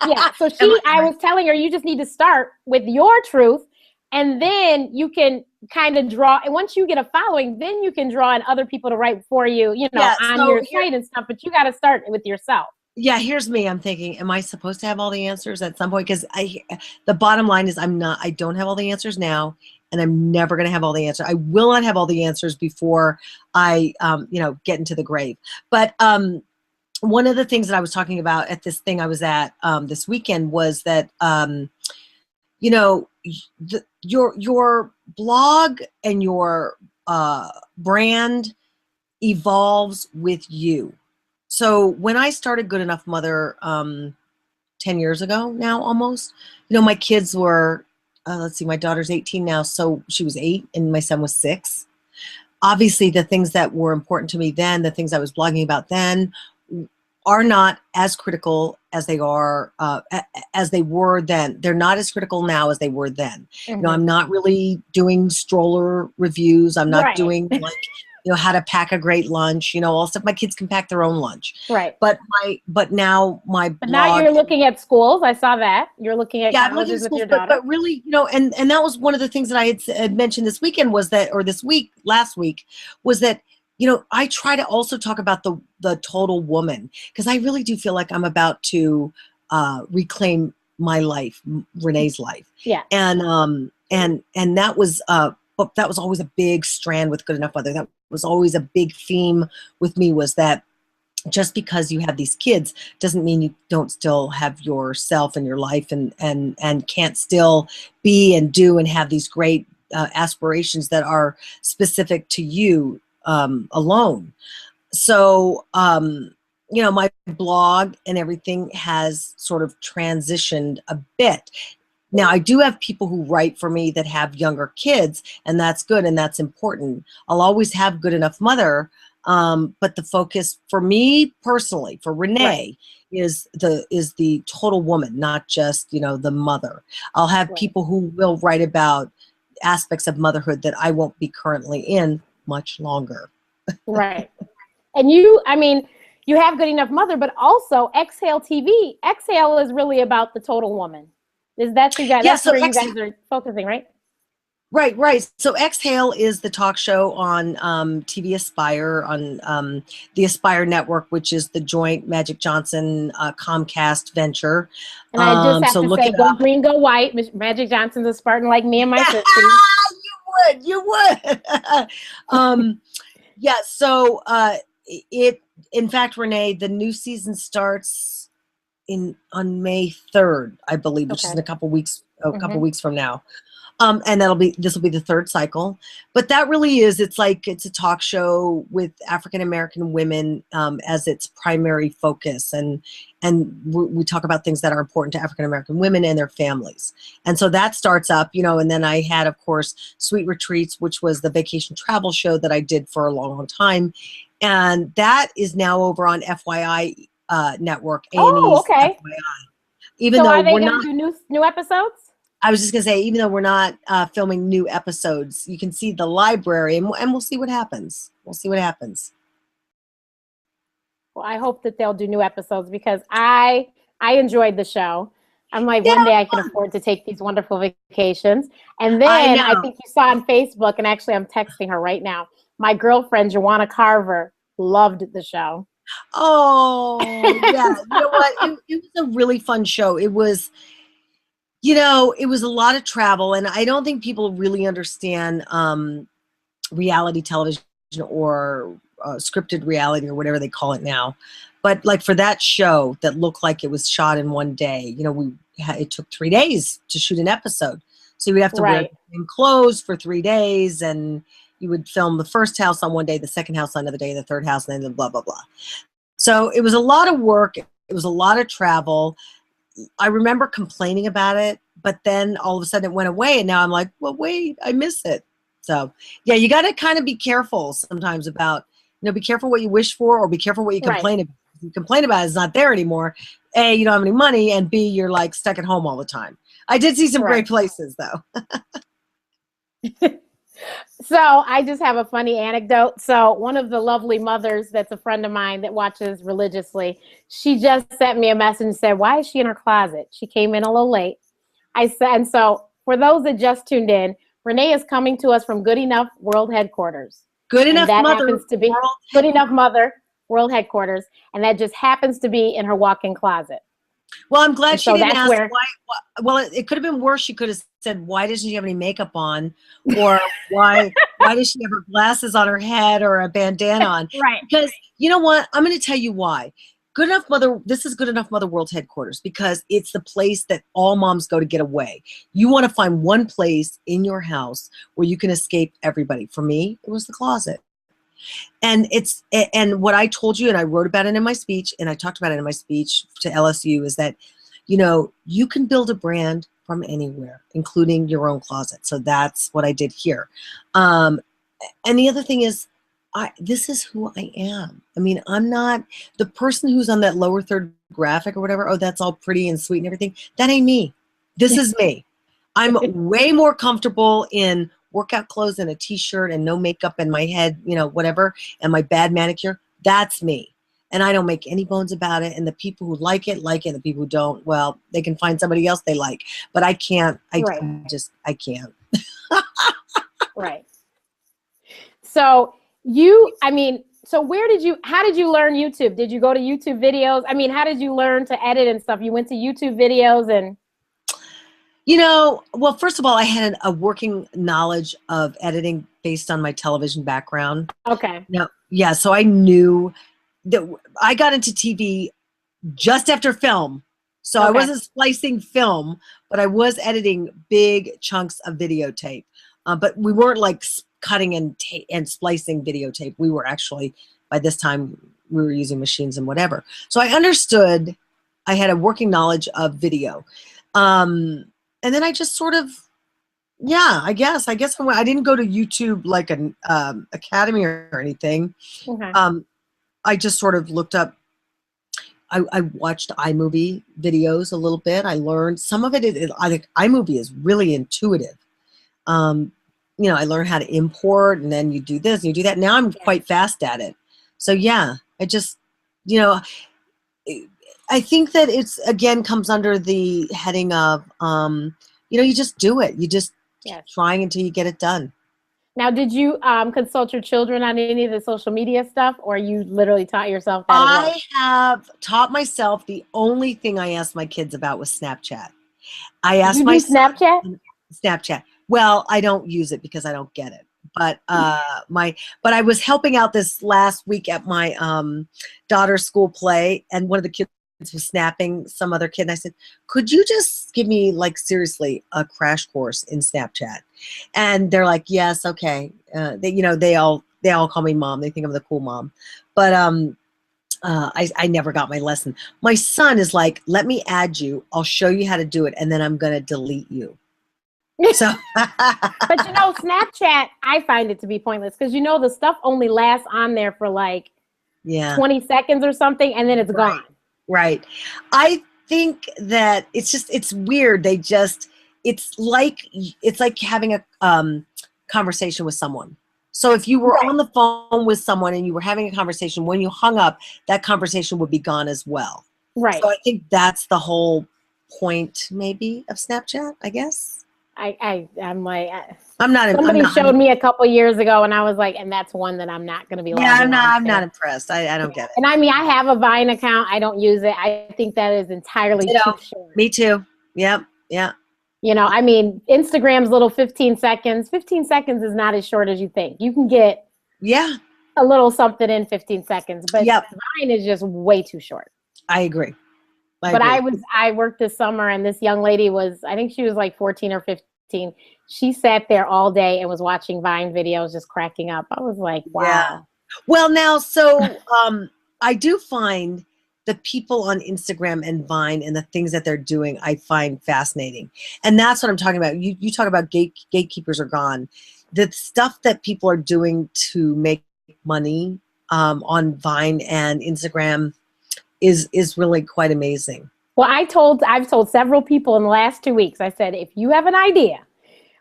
Yeah. So I was telling her, you just need to start with your truth. And then you can kind of draw, and once you get a following, then you can draw in other people to write for you, Yeah, on so your site and stuff, but you got to start with yourself. Yeah, here's me. I'm thinking, am I supposed to have all the answers at some point? Because the bottom line is I don't have all the answers now, and I'm never going to have all the answers. I will not have all the answers before I, get into the grave. But one of the things that I was talking about at this thing I was at this weekend was that, your blog and your brand evolves with you. So when I started Good Enough Mother 10 years ago now, almost, my kids were, let's see, my daughter's 18 now. So she was 8 and my son was 6. Obviously the things that were important to me then, the things I was blogging about then, are not as critical as they are, as they were then. They're not as critical now as they were then. Mm-hmm. I'm not really doing stroller reviews. I'm not Right. doing how to pack a great lunch, all stuff. My kids can pack their own lunch. Right. But now my blog. But now you're looking at schools. I saw that. You're looking at colleges with your daughter. But really, and that was one of the things that I had mentioned this weekend last week, was that, I try to also talk about the total woman, because I really do feel like I'm about to reclaim my life, Renee's life. Yeah. And that was always a big strand with Good Enough Mother. That was always a big theme with me, was that just because you have these kids doesn't mean you don't still have yourself and your life and can't still be and do and have these great aspirations that are specific to you alone. So, my blog and everything has sort of transitioned a bit. Now, I do have people who write for me that have younger kids, and that's good and that's important. I'll always have Good Enough Mother, but the focus for me personally, for Renee, right. is the total woman, not just the mother. I'll have Right. people who will write about aspects of motherhood that I won't be currently in much longer. Right. And you have Good Enough Mother, but also Exhale TV. Exhale is really about the total woman. Is that you guys? Yeah, that's so where you guys are focusing, right? Right. So Exhale is the talk show on TV Aspire, on the Aspire Network, which is the joint Magic Johnson Comcast venture. And I just have to say, go up. green, go white. Magic Johnson's a Spartan like me and my sister. You would. Yeah. So in fact, Renee, the new season starts on May 3rd, I believe, which is in a couple weeks from now. And this will be the 3rd cycle, but that really is, it's a talk show with African-American women as its primary focus. And we talk about things that are important to African-American women and their families. And so that starts up, and then I had, of course, Sweet Retreats, which was the vacation travel show that I did for a long, long time. And that is now over on FYI network. Oh, okay. FYI. Even though are they we're going not to do new episodes? I was just going to say, even though we're not filming new episodes, you can see the library, and we'll see what happens. We'll see what happens. Well, I hope that they'll do new episodes, because I enjoyed the show. I'm like, one day I can afford to take these wonderful vacations. And then I think you saw on Facebook, and actually I'm texting her right now, my girlfriend, Joanna Carver, loved the show. Oh, yeah. You know what? It was a really fun show. It was... it was a lot of travel, and I don't think people really understand reality television or scripted reality or whatever they call it now. But like for that show that looked like it was shot in one day, it took 3 days to shoot an episode. So you would have to wear the same clothes for 3 days, and you would film the first house on one day, the second house on another day, the third house, and then blah, blah, blah. So it was a lot of work. It was a lot of travel. I remember complaining about it, but then all of a sudden it went away, and now I'm like, well, wait, I miss it. So yeah, you got to kind of be careful sometimes about, be careful what you wish for, or be careful what you complain about. If you complain about it's not there anymore. A, you don't have any money, and B, you're like stuck at home all the time. I did see some great places though. So I just have a funny anecdote. So one of the lovely mothers that's a friend of mine that watches religiously, she just sent me a message and said, why is she in her closet? She came in a little late. I said, and so for those that just tuned in, Renee is coming to us from Good Enough World Headquarters. Good Enough that Mother happens to be World. Good Enough Mother World Headquarters, and that just happens to be in her walk-in closet. Well, I'm glad she didn't ask where, why. Well, it could have been worse. She could have said, "Why doesn't she have any makeup on?" Or why does she have her glasses on her head or a bandana on? Right. Because you know what? I'm going to tell you why. Good Enough Mother. This is Good Enough Mother World Headquarters because it's the place that all moms go to get away. You want to find one place in your house where you can escape everybody. For me, it was the closet. And what I told you, and I wrote about it in my speech, and I talked about it in my speech to LSU, is that, you can build a brand from anywhere, including your own closet. So that's what I did here. And the other thing is, this is who I am. I mean, I'm not the person who's on that lower third graphic or whatever. Oh, that's all pretty and sweet and everything. That ain't me. This is me. I'm way more comfortable in workout clothes and a t-shirt and no makeup and my head, whatever, and my bad manicure. That's me. And I don't make any bones about it. And the people who like it. The people who don't, well, they can find somebody else they like. But I can't. I can't. Right. So how did you learn YouTube? Did you go to YouTube videos? I mean, how did you learn to edit and stuff? You went to YouTube videos and... Well, first of all, I had a working knowledge of editing based on my television background. Okay. Yeah, so I knew that I got into TV just after film. So okay. I wasn't splicing film, but I was editing big chunks of videotape. But we weren't like cutting and splicing videotape. We were actually, by this time, we were using machines and whatever. So I understood, I had a working knowledge of video. And then I just sort of, I guess I didn't go to YouTube like an academy or anything. Okay. I just sort of looked up. I watched iMovie videos a little bit. I learned some of it. I think iMovie is really intuitive. I learned how to import, and then you do this and you do that. Now I'm quite fast at it. So I just, I think that it's, again, comes under the heading of, you just do it. You just keep trying until you get it done. Now, did you consult your children on any of the social media stuff, or you literally taught yourself that? I have taught myself. The only thing I asked my kids about was Snapchat. I asked my Snapchat? Snapchat. Well, I don't use it because I don't get it. But but I was helping out this last week at my daughter's school play, and one of the kids was snapping some other kid, and I said, could you just give me, like, seriously, a crash course in Snapchat? And they're like, yes, okay. They all call me mom. They think I'm the cool mom. But I never got my lesson. My son is like, let me add you, I'll show you how to do it, and then I'm gonna delete you. So but Snapchat, I find it to be pointless because the stuff only lasts on there for like 20 seconds or something, and then it's gone. Right. I think that it's weird. It's like having a conversation with someone. So if you were on the phone with someone and you were having a conversation, when you hung up, that conversation would be gone as well. Right. So I think that's the whole point, maybe, of Snapchat, I guess. I'm like, somebody showed me a couple years ago, and I was like, and that's one that I'm not going to be. Yeah, I'm not impressed. I don't get it. And I have a Vine account. I don't use it. I think that is entirely too short. Me too. Yep. Yeah. Instagram's little 15 seconds. 15 seconds is not as short as you think. You can get a little something in 15 seconds, but Vine is just way too short. I agree. I worked this summer, and this young lady I think she was like 14 or 15. She sat there all day and was watching Vine videos, just cracking up. I was like, wow. Yeah. Well, now, so I do find the people on Instagram and Vine and the things that they're doing, I find fascinating. And that's what I'm talking about. You talk about gatekeepers are gone. The stuff that people are doing to make money on Vine and Instagram is really quite amazing. Well, I've told several people in the last 2 weeks, I said, if you have an idea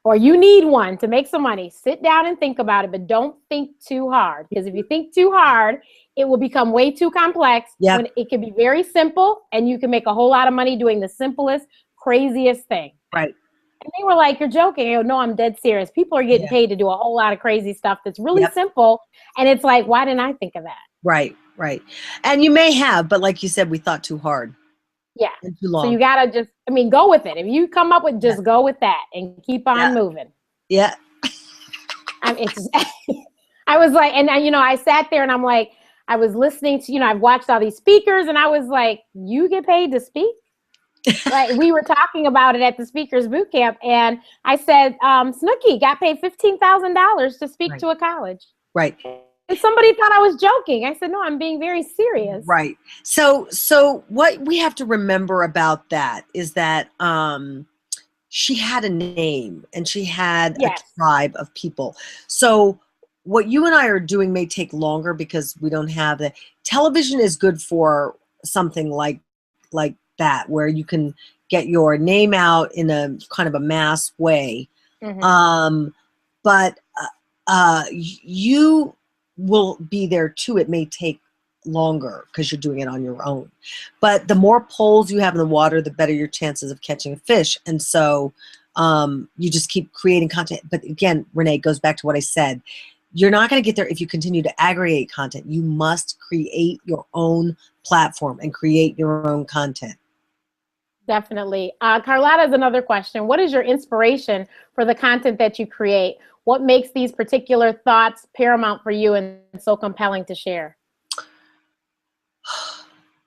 or you need one to make some money, sit down and think about it, but don't think too hard. Because if you think too hard, it will become way too complex. When it can be very simple, and you can make a whole lot of money doing the simplest, craziest thing. Right. And they were like, "You're joking." I go, "No, I'm dead serious. People are getting paid to do a whole lot of crazy stuff that's really simple." And it's like, why didn't I think of that? Right, right. And you may have, but like you said, we thought too hard. Yeah. And too long. So you gotta just, go with it. If you come up with, just go with that and keep on moving. Yeah. I was like, and I sat there and I'm like, I was listening to, I've watched all these speakers and I was like, you get paid to speak? Like, we were talking about it at the speakers boot camp, and I said, Snooki got paid $15,000 to speak to a college. Right. And somebody thought I was joking. I said, no, I'm being very serious. Right. So what we have to remember about that is that she had a name and she had a tribe of people. So what you and I are doing may take longer because we don't have the television is good for something like that, where you can get your name out in a kind of a mass way. But you will be there too. It may take longer because you're doing it on your own. But the more poles you have in the water, the better your chances of catching a fish. And so you just keep creating content. But again, Renee, goes back to what I said. You're not going to get there if you continue to aggregate content. You must create your own platform and create your own content. Definitely. Carlotta's another question. What is your inspiration for the content that you create? What makes these particular thoughts paramount for you and so compelling to share?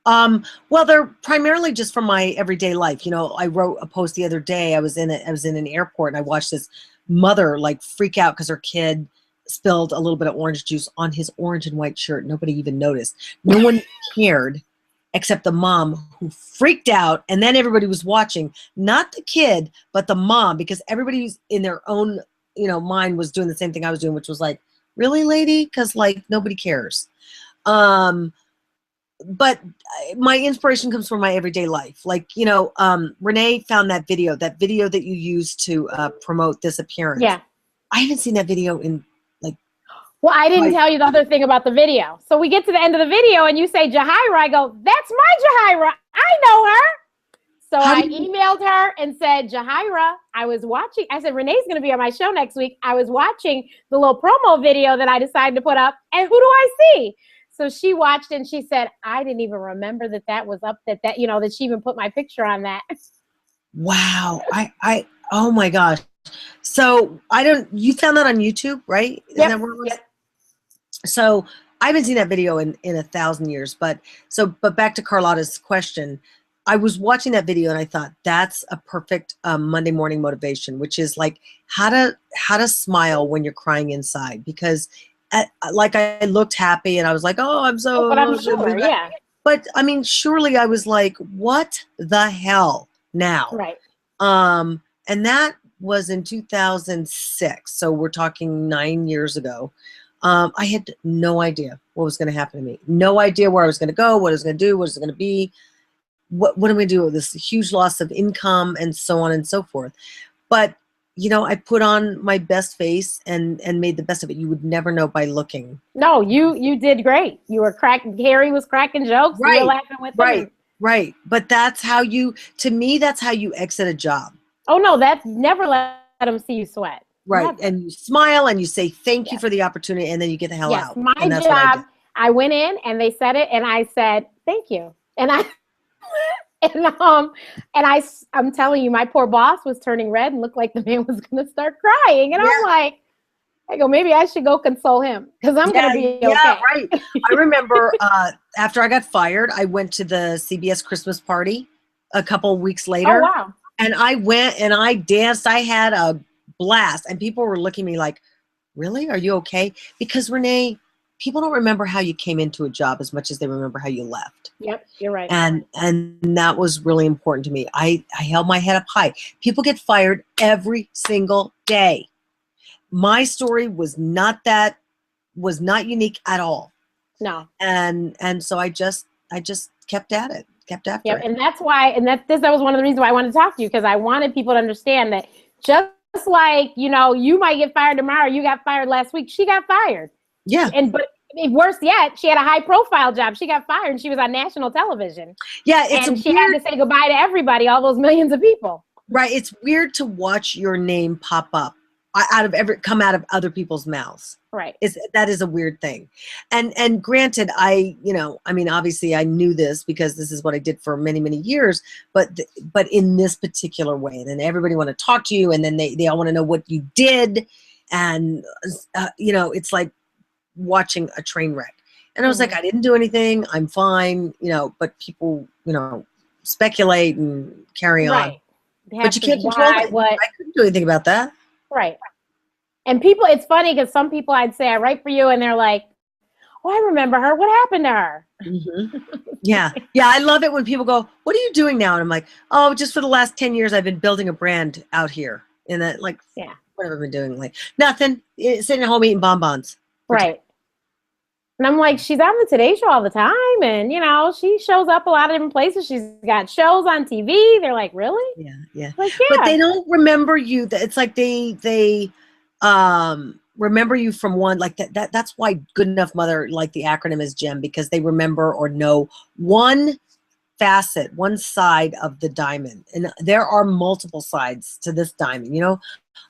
Well, they're primarily just from my everyday life. I wrote a post the other day. I was in an airport and I watched this mother like freak out because her kid spilled a little bit of orange juice on his orange and white shirt. Nobody even noticed. No one cared except the mom, who freaked out. And then everybody was watching, not the kid, but the mom, because everybody was in their own, mind was doing the same thing I was doing, which was like, really, lady? Because like nobody cares. But my inspiration comes from my everyday life. Like, Renee found that video that you used to promote this appearance. Yeah. I haven't seen that video in well, I didn't tell you the other thing about the video. So we get to the end of the video and you say, Jahira. I go, that's my Jahira. I know her. So I emailed her and said, Jahira, I was watching. I said, Renee's going to be on my show next week. I was watching the little promo video that I decided to put up. And who do I see? So she watched and she said, I didn't even remember that was up, that she even put my picture on that. Wow. Oh my gosh. So you found that on YouTube, right? Yep. Isn't that where it was? Yep. So I haven't seen that video in 1,000 years, but back to Carlotta's question, I was watching that video and I thought that's a perfect Monday morning motivation, which is like how to smile when you're crying inside, because I looked happy and I was like, oh, I'm so, but I'm sure, yeah. But I mean, surely I was like, what the hell now? Right. And that was in 2006. So we're talking 9 years ago. I had no idea what was going to happen to me. No idea where I was going to go, what I was going to do, what it was going to be. What am I going to do with this huge loss of income and so on and so forth. But, I put on my best face and made the best of it. You would never know by looking. No, you did great. You were Harry was cracking jokes. Right. You were laughing with him. Right. Right. But that's how to me, that's how you exit a job. Oh, no, that's never let them see you sweat. Right. Never. And you smile and you say, thank you for the opportunity. And then you get the hell out. My job, I went in and they said it and I said, thank you. And I'm telling you, my poor boss was turning red and looked like the man was going to start crying. And I'm like, I go, maybe I should go console him because I'm going to be okay. Yeah, right. I remember after I got fired, I went to the CBS Christmas party a couple of weeks later. Oh, wow. And I went and I danced. I had a blast. And people were looking at me like, really? Are you okay? Because, Renee, people don't remember how you came into a job as much as they remember how you left. Yep, you're right. And that was really important to me. I held my head up high. People get fired every single day. My story was not unique at all. No. And so I just kept at it, kept after it. And that's why, that was one of the reasons why I wanted to talk to you, because I wanted people to understand that just like, you might get fired tomorrow, you got fired last week, she got fired. Yeah. But worse yet, she had a high profile job. She got fired and she was on national television. Yeah. She had to say goodbye to everybody, all those millions of people. Right. It's weird to watch your name pop up come out of other people's mouths. Right. That is a weird thing. And granted, I mean, obviously I knew this because this is what I did for many, many years, but in this particular way, then everybody want to talk to you, and then they all want to know what you did. And, it's like watching a train wreck. And I was like, I didn't do anything. I'm fine, but people, speculate and carry on. Right. But you can't control that. I couldn't do anything about that. Right. And people, it's funny because some people I'd say, I write for you, and they're like, oh, I remember her. What happened to her? Mm-hmm. Yeah. Yeah. I love it when people go, what are you doing now? And I'm like, oh, just for the last 10 years, I've been building a brand out here. And that, like, what have I been doing? Like, nothing. Sitting at home eating bonbons. Right. And I'm like, she's on the Today Show all the time. And, she shows up a lot of different places. She's got shows on TV. They're like, really? Yeah. Yeah. Like, yeah. But they don't remember you. It's like they remember you from one, like that's why Good Enough Mother, like the acronym is GEM, because they remember or know one facet, one side of the diamond. And there are multiple sides to this diamond.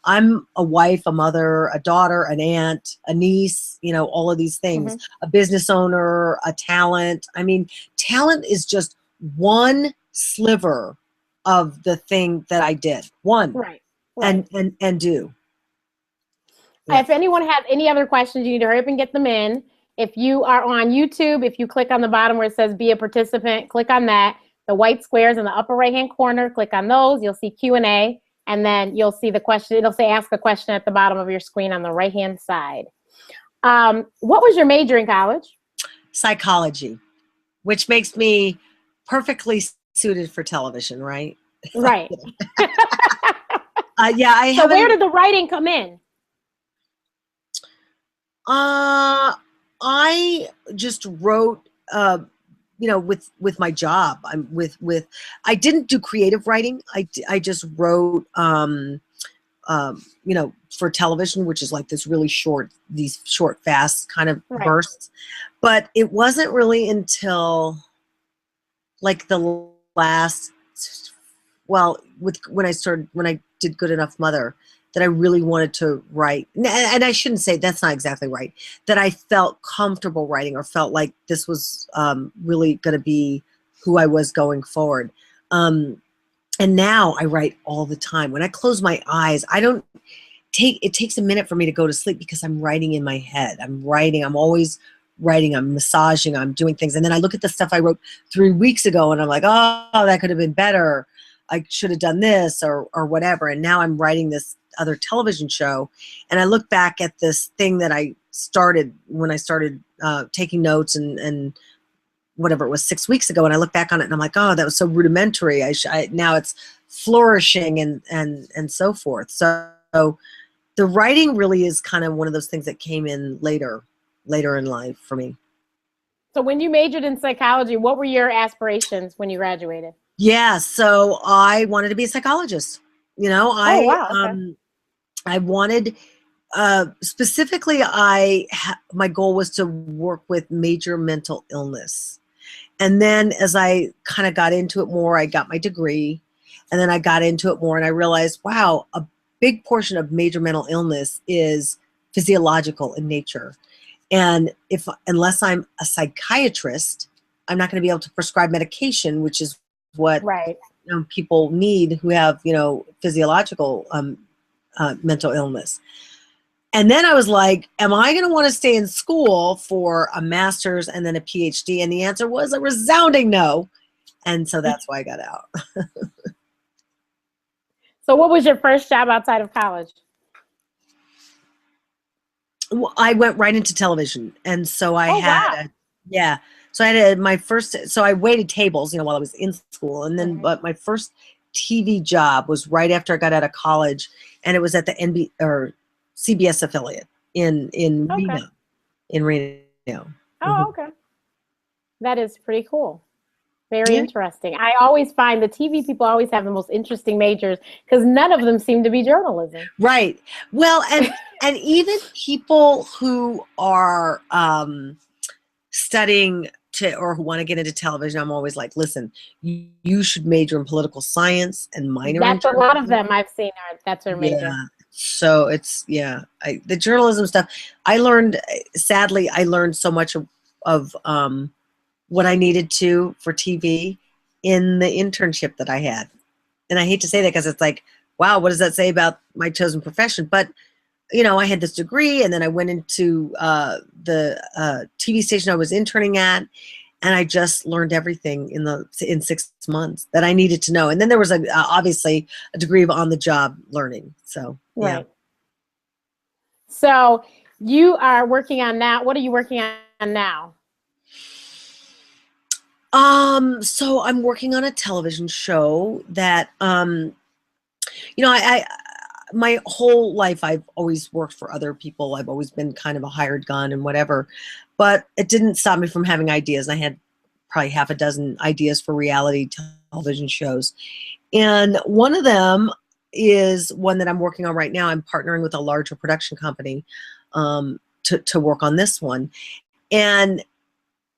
I'm a wife, a mother, a daughter, an aunt, a niece, all of these things, a business owner, a talent. I mean, talent is just one sliver of the thing that I did. One. Right. And do. Yeah. If anyone has any other questions, you need to hurry up and get them in. If you are on YouTube, if you click on the bottom where it says be a participant, click on that. The white squares in the upper right-hand corner, click on those. You'll see Q&A, and then you'll see the question. It'll say ask a question at the bottom of your screen on the right-hand side. What was your major in college? Psychology, which makes me perfectly suited for television, right? Right. Yeah. So where did the writing come in? I just wrote, with my job. I didn't do creative writing. I just wrote, for television, which is like these short, fast kind of bursts. But it wasn't really until like the last, when I did Good Enough Mother, that I really wanted to write. And I shouldn't say that's not exactly right, that I felt comfortable writing or felt like this was really going to be who I was going forward. And now I write all the time. When I close my eyes, it takes a minute for me to go to sleep because I'm writing in my head. I'm always writing, I'm massaging, I'm doing things. And then I look at the stuff I wrote 3 weeks ago and I'm like, oh, that could have been better. I should have done this or whatever. And now I'm writing this other television show. And I look back at this thing that I started when I started taking notes and whatever it was 6 weeks ago. And I look back on it and I'm like, oh, that was so rudimentary. Now it's flourishing and so forth. So the writing really is kind of one of those things that came in later in life for me. So when you majored in psychology, what were your aspirations when you graduated? Yeah, so I wanted to be a psychologist. I wanted, specifically, my goal was to work with major mental illness. And then as I kind of got into it more, I got my degree, and then I got into it more and I realized, wow, a big portion of major mental illness is physiological in nature. And unless I'm a psychiatrist, I'm not going to be able to prescribe medication, which is what people need who have, physiological mental illness. And then I was like, am I going to want to stay in school for a master's and then a PhD? And the answer was a resounding no. And so that's why I got out. So what was your first job outside of college? Well, I went right into television. And so I So I had so I waited tables, while I was in school. And then, but my first TV job was right after I got out of college, and it was at the CBS affiliate in Reno. In Reno. Oh, okay. That is pretty cool. Very interesting. I always find the TV people always have the most interesting majors because none of them seem to be journalism. Right. Well, and even people who are studying or who want to get into television, I'm always like, listen, you should major in political science and minor in That's a lot of journalism. them I've seen that's their major. Yeah. So it's, the journalism stuff, sadly, I learned so much of what I needed to for TV in the internship that I had. And I hate to say that because it's like, wow, what does that say about my chosen profession? But, I had this degree, and then I went into the TV station I was interning at, and I just learned everything in 6 months that I needed to know. And then there was obviously a degree of on-the-job learning. So, yeah. Right. So you are working on now. What are you working on now? So I'm working on a television show that, my whole life, I've always worked for other people. I've always been kind of a hired gun and whatever, but it didn't stop me from having ideas. I had probably half a dozen ideas for reality television shows. And one of them is one that I'm working on right now. I'm partnering with a larger production company to work on this one. And,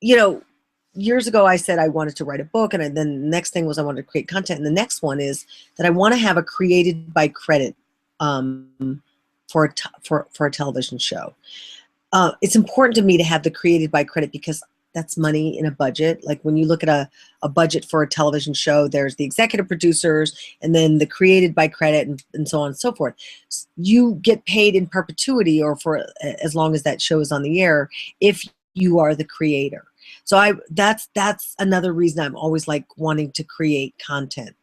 years ago, I said I wanted to write a book, and then the next thing was I wanted to create content. And the next one is that I want to have a created by credit for a television show. It's important to me to have the created by credit because that's money in a budget. Like when you look at a budget for a television show, there's the executive producers and then the created by credit and so on and so forth. You get paid in perpetuity or for as long as that show is on the air if you are the creator. So that's another reason I'm always like wanting to create content.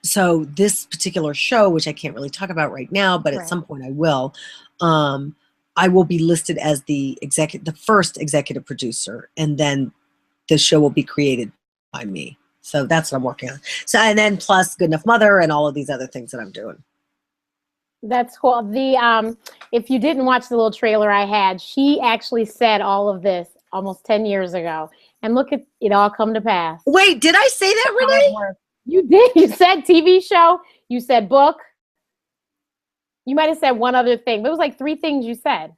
So this particular show, which I can't really talk about right now, but at some point I will be listed as the first executive producer, and then the show will be created by me. So that's what I'm working on. So, and then plus Good Enough Mother and all of these other things that I'm doing. That's cool. If you didn't watch the little trailer I had, she actually said all of this almost 10 years ago. And look at it all come to pass. Wait, did I say that, Renee? You did. You said TV show. You said book. You might have said one other thing. But it was like 3 things you said.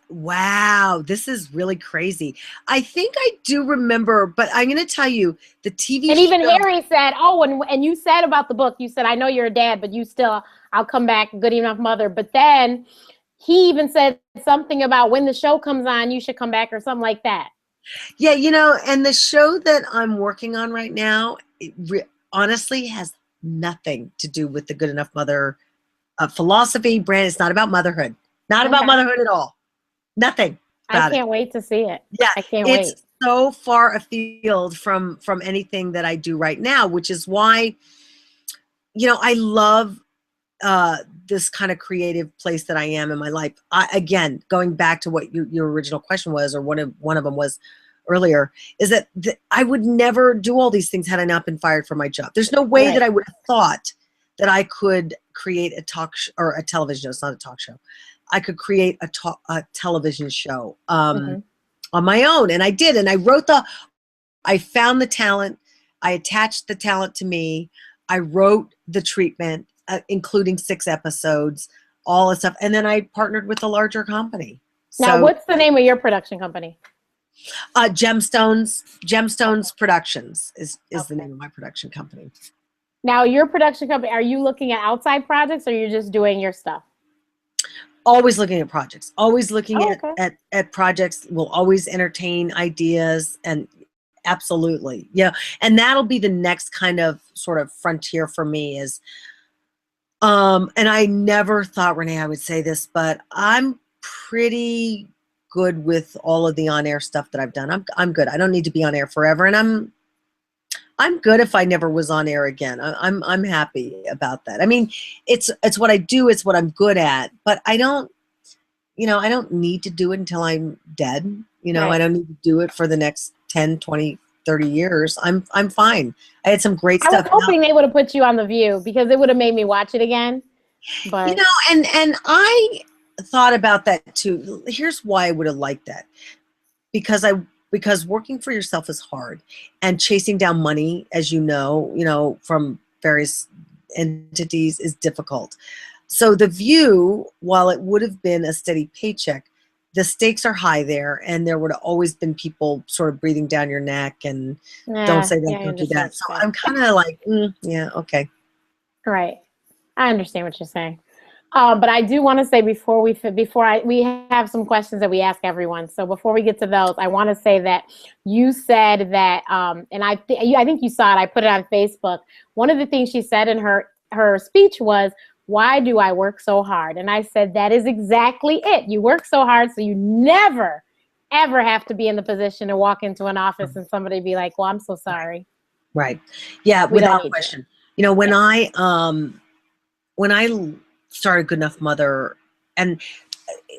Wow, this is really crazy. I think I do remember, but I'm going to tell you the TV and show. Even Harry said, and you said about the book, you said, I know you're a dad, but you still, I'll come back, Good Enough Mother. But then he even said something about when the show comes on, you should come back or something like that. Yeah, and the show that I'm working on right now, honestly has nothing to do with the Good Enough Mother philosophy brand. It's not about motherhood. Not about motherhood at all. Nothing. I can't wait to see it. Yeah, I can't wait. It's so far afield from anything that I do right now, which is why, I love this kind of creative place that I am in my life. Again, going back to what your original question was, or one of them was earlier, is that I would never do all these things had I not been fired from my job. There's no way that I would have thought that I could create or a television show. It's not a talk show. I could create a television show on my own. And I did. And I found the talent. I attached the talent to me. I wrote the treatment, including 6 episodes, all this stuff. And then I partnered with a larger company. Now, what's the name of your production company? Gemstones Productions is the name of my production company. Now, your production company, are you looking at outside projects or you're just doing your stuff? Always looking at projects, always looking at projects. We'll always entertain ideas, and absolutely. Yeah. And that'll be the next kind of sort of frontier for me is, and I never thought, Renee, I would say this, but I'm pretty good with all of the on-air stuff that I've done. I'm good. I don't need to be on air forever. And I'm good if I never was on air again. I'm happy about that. I mean, it's what I do. It's what I'm good at. But I don't need to do it until I'm dead. I don't need to do it for the next 10, 20, 30 years. I'm fine. I had some great stuff. I was hoping they would have put you on The View because it would have made me watch it again. But and I thought about that too. Here's why I would have liked that. Because working for yourself is hard, and chasing down money, as you know, from various entities is difficult. So The View, while it would have been a steady paycheck, the stakes are high there, and there would have always been people sort of breathing down your neck and don't say that, Yeah, I don't do understand that. So what you're I'm kind of like, yeah, okay. saying. Right. I understand what you're saying. But I do want to say we have some questions that we ask everyone. So before we get to those, I want to say that you said that, and I think you saw it. I put it on Facebook. One of the things she said in her speech was, "Why do I work so hard?" And I said that is exactly it. You work so hard, so you never, ever have to be in the position to walk into an office and somebody be like, "Well, I'm so sorry." Right. Yeah, We don't without need question. You know, when I started Good Enough Mother, and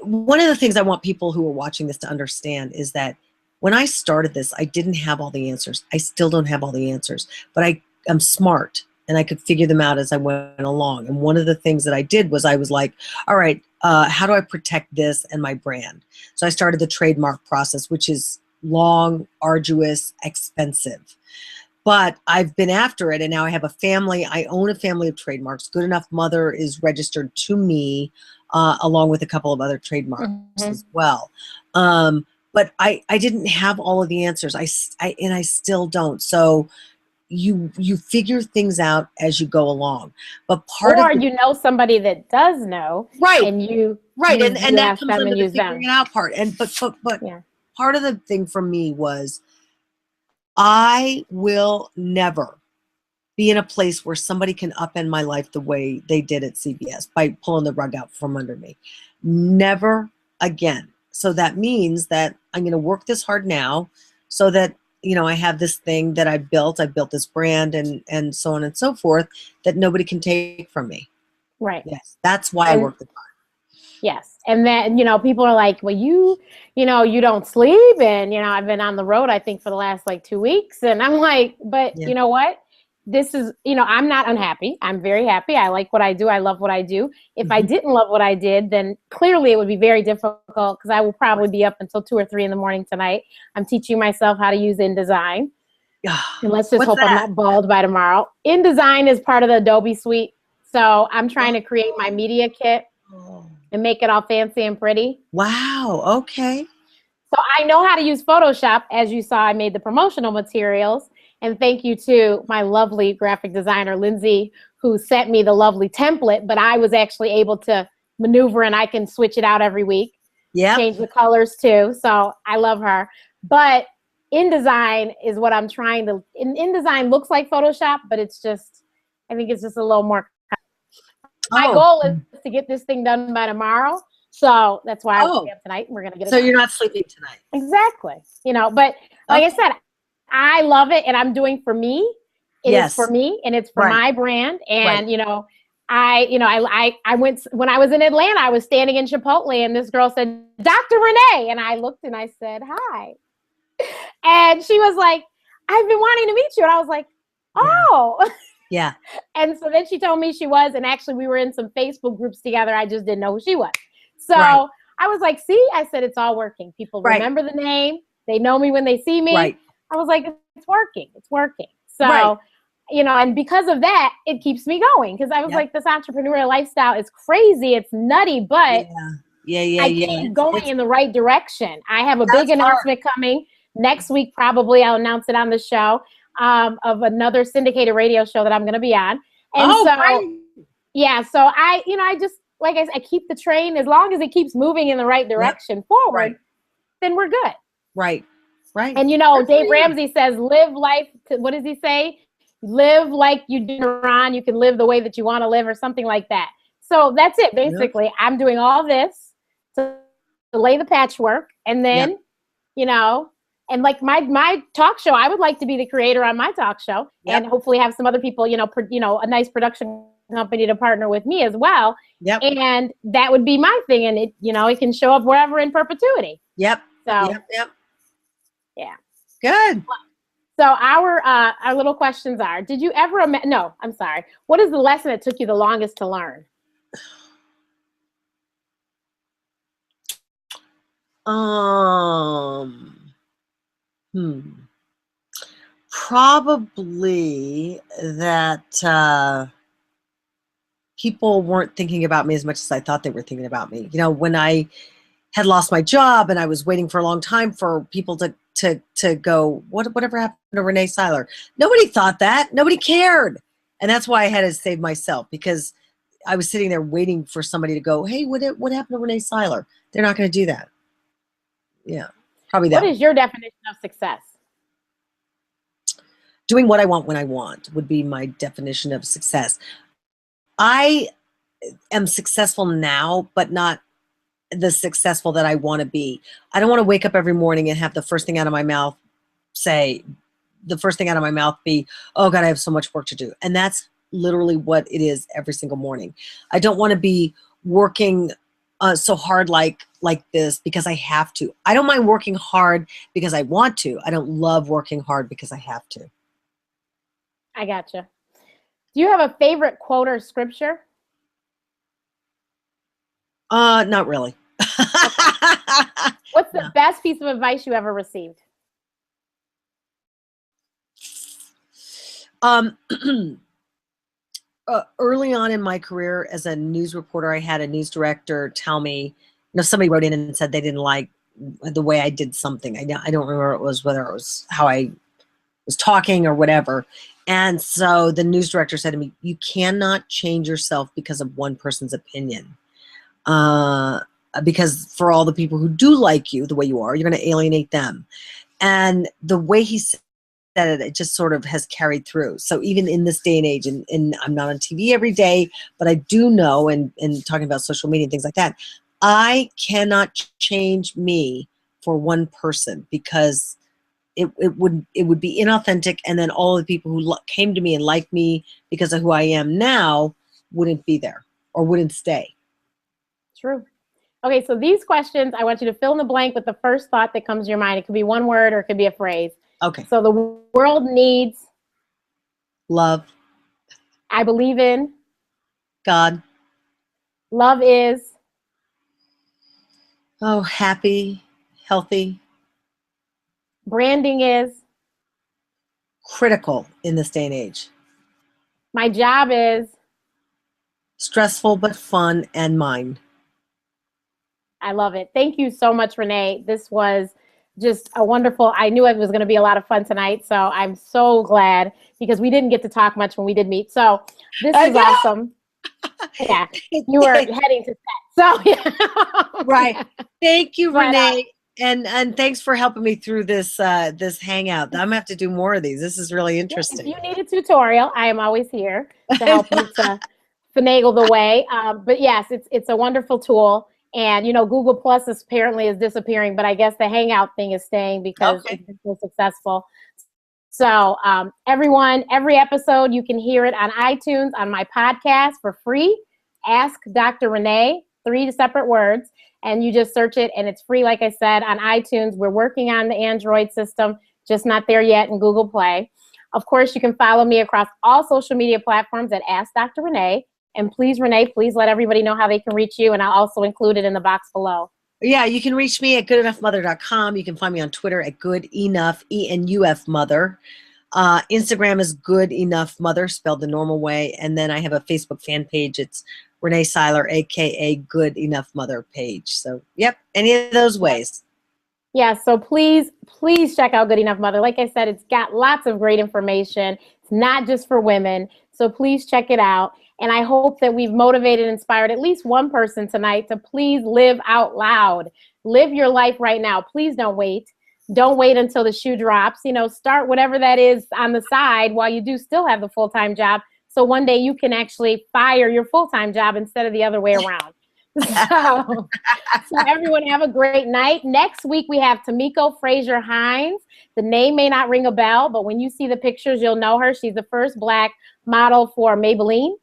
one of the things I want people who are watching this to understand is that when I started this, I didn't have all the answers. I still don't have all the answers, but I'm smart and I could figure them out as I went along. And one of the things that I did was I was like, all right, how do I protect this and my brand? So I started the trademark process, which is long, arduous, expensive. But I've been after it, and now I have a family. I own a family of trademarks. Good Enough Mother is registered to me, along with a couple of other trademarks as well. But I didn't have all of the answers. And I still don't. So you figure things out as you go along. But part of Or you know somebody that does know, right, and you and that ask comes them under and the use figuring them. it out part. And but Yeah. part of the thing for me was I will never be in a place where somebody can upend my life the way they did at CBS by pulling the rug out from under me. Never again. So that means that I'm going to work this hard now so that, I have this thing that I built this brand and so on and so forth that nobody can take from me. Right. Yes. That's why I work this hard. Yes. And then, people are like, well, you don't sleep. And, I've been on the road, I think, for the last 2 weeks. And I'm like, but Yeah. you know what? This is, I'm not unhappy. I'm very happy. I like what I do. I love what I do. If I didn't love what I did, then clearly it would be very difficult because I will probably be up until 2 or 3 in the morning tonight. I'm teaching myself how to use InDesign. And let's just hope I'm not bald by tomorrow. InDesign is part of the Adobe suite. So I'm trying to create my media kit and make it all fancy and pretty. Wow. Okay. So I know how to use Photoshop. As you saw, I made the promotional materials. And thank you to my lovely graphic designer, Lindsay, who sent me the lovely template. But I was actually able to maneuver, and I can switch it out every week. Yeah. Change the colors too. So I love her. But InDesign is what I'm trying to. InDesign looks like Photoshop, but I think it's just a little more. My goal is to get this thing done by tomorrow. So that's why I'm up tonight. We're going to get it done. So you're not sleeping tonight. Exactly. But like I said, I love it, and I'm doing for me. It is for me, and it's for my brand. And, I went, when I was in Atlanta, I was standing in Chipotle, and this girl said, Dr. Renee. And I looked and I said, hi. And she was like, I've been wanting to meet you. And I was like, oh. Yeah. And so then she told me she was, and actually we were in some Facebook groups together. I just didn't know who she was. So I was like, see, I said, it's all working. People remember the name. They know me when they see me. I was like, it's working. It's working. So, and because of that, it keeps me going. Because I was like, this entrepreneurial lifestyle is crazy. It's nutty, but I keep going in the right direction. I have a big announcement coming next week. Probably I'll announce it on the show of another syndicated radio show that I'm going to be on. And so I just, like I said, I keep the train. As long as it keeps moving in the right direction forward, then we're good. Right. And Dave Ramsey says, live life. What does he say? Live like you do Iran. You can live the way that you want to live, or something like that. So that's it. Basically, I'm doing all this to lay the patchwork, and then, and like my talk show, I would like to be the creator on my talk show, and hopefully have some other people, a nice production company to partner with me as well. And that would be my thing, and it can show up wherever in perpetuity. So yeah, good. So our little questions are: did you ever? No, I'm sorry. What is the lesson that took you the longest to learn? Probably that people weren't thinking about me as much as I thought they were thinking about me. When I had lost my job and I was waiting for a long time for people to go, whatever happened to Rene Syler? Nobody thought that. Nobody cared. And that's why I had to save myself, because I was sitting there waiting for somebody to go, hey, what happened to Rene Syler? They're not going to do that. Yeah, probably that. What is your definition of success? Doing what I want when I want would be my definition of success. I am successful now, but not the successful that I want to be. I don't want to wake up every morning and have the first thing out of my mouth be, oh God, I have so much work to do. And that's literally what it is every single morning. I don't want to be working so hard like this because I have to. I don't mind working hard because I want to. I don't love working hard because I have to. I gotcha. Do you have a favorite quote or scripture? Not really. What's the best piece of advice you ever received? Early on in my career as a news reporter, I had a news director tell me, somebody wrote in and said they didn't like the way I did something. I don't remember whether it was how I was talking or whatever. And so the news director said to me, you cannot change yourself because of one person's opinion. Because for all the people who do like you the way you are, you're going to alienate them. And the way he said it just sort of has carried through. So even in this day and age, and I'm not on TV every day, but I do know, and talking about social media and things like that, I cannot change me for one person, because it would be inauthentic, and then all the people who came to me and liked me because of who I am now wouldn't be there or wouldn't stay. True. Okay, so these questions, I want you to fill in the blank with the first thought that comes to your mind. It could be one word or it could be a phrase. Okay. So the world needs love. I believe in God. Love is happy, healthy. Branding is critical in this day and age. My job is stressful but fun and mine. I love it. Thank you so much, Renee. This was just a wonderful, I knew it was going to be a lot of fun tonight. So I'm so glad, because we didn't get to talk much when we did meet. So this is awesome. Yeah, you were heading to set. So yeah. Right. Thank you, Renee. And thanks for helping me through this this hangout. I'm gonna have to do more of these. This is really interesting. If you need a tutorial, I am always here to help you to finagle the way. But yes, it's a wonderful tool. And Google Plus apparently is disappearing, but I guess the hangout thing is staying because it's so successful. So everyone, every episode you can hear it on iTunes on my podcast for free. Ask Dr. Renee, 3 separate words. And you just search it, and it's free, like I said, on iTunes. We're working on the Android system, just not there yet in Google Play. Of course, you can follow me across all social media platforms at Ask Dr. Renee. And please, Renee, please let everybody know how they can reach you, and I'll also include it in the box below. Yeah, you can reach me at goodenoughmother.com. You can find me on Twitter at goodenough, ENUF mother. Instagram is Good Enough Mother, spelled the normal way. And then I have a Facebook fan page. It's Rene Syler, aka Good Enough Mother page. So, yep, any of those ways. Yeah, so please check out Good Enough Mother. Like I said, it's got lots of great information. It's not just for women. So please check it out. And I hope that we've motivated, inspired at least one person tonight to please live out loud. Live your life right now. Please don't wait. Don't wait until the shoe drops. Start whatever that is on the side while you do still have the full-time job. So one day you can actually fire your full-time job instead of the other way around. So everyone have a great night. Next week we have Tamiko Frazier Hines. The name may not ring a bell, but when you see the pictures, you'll know her. She's the first Black model for Maybelline.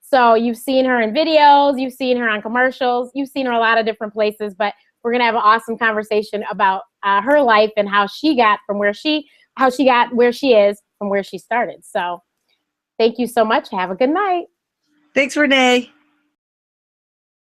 So you've seen her in videos, you've seen her on commercials, you've seen her a lot of different places, but we're going to have an awesome conversation about her life and how she got where she is from where she started. So thank you so much. Have a good night. Thanks, Renee.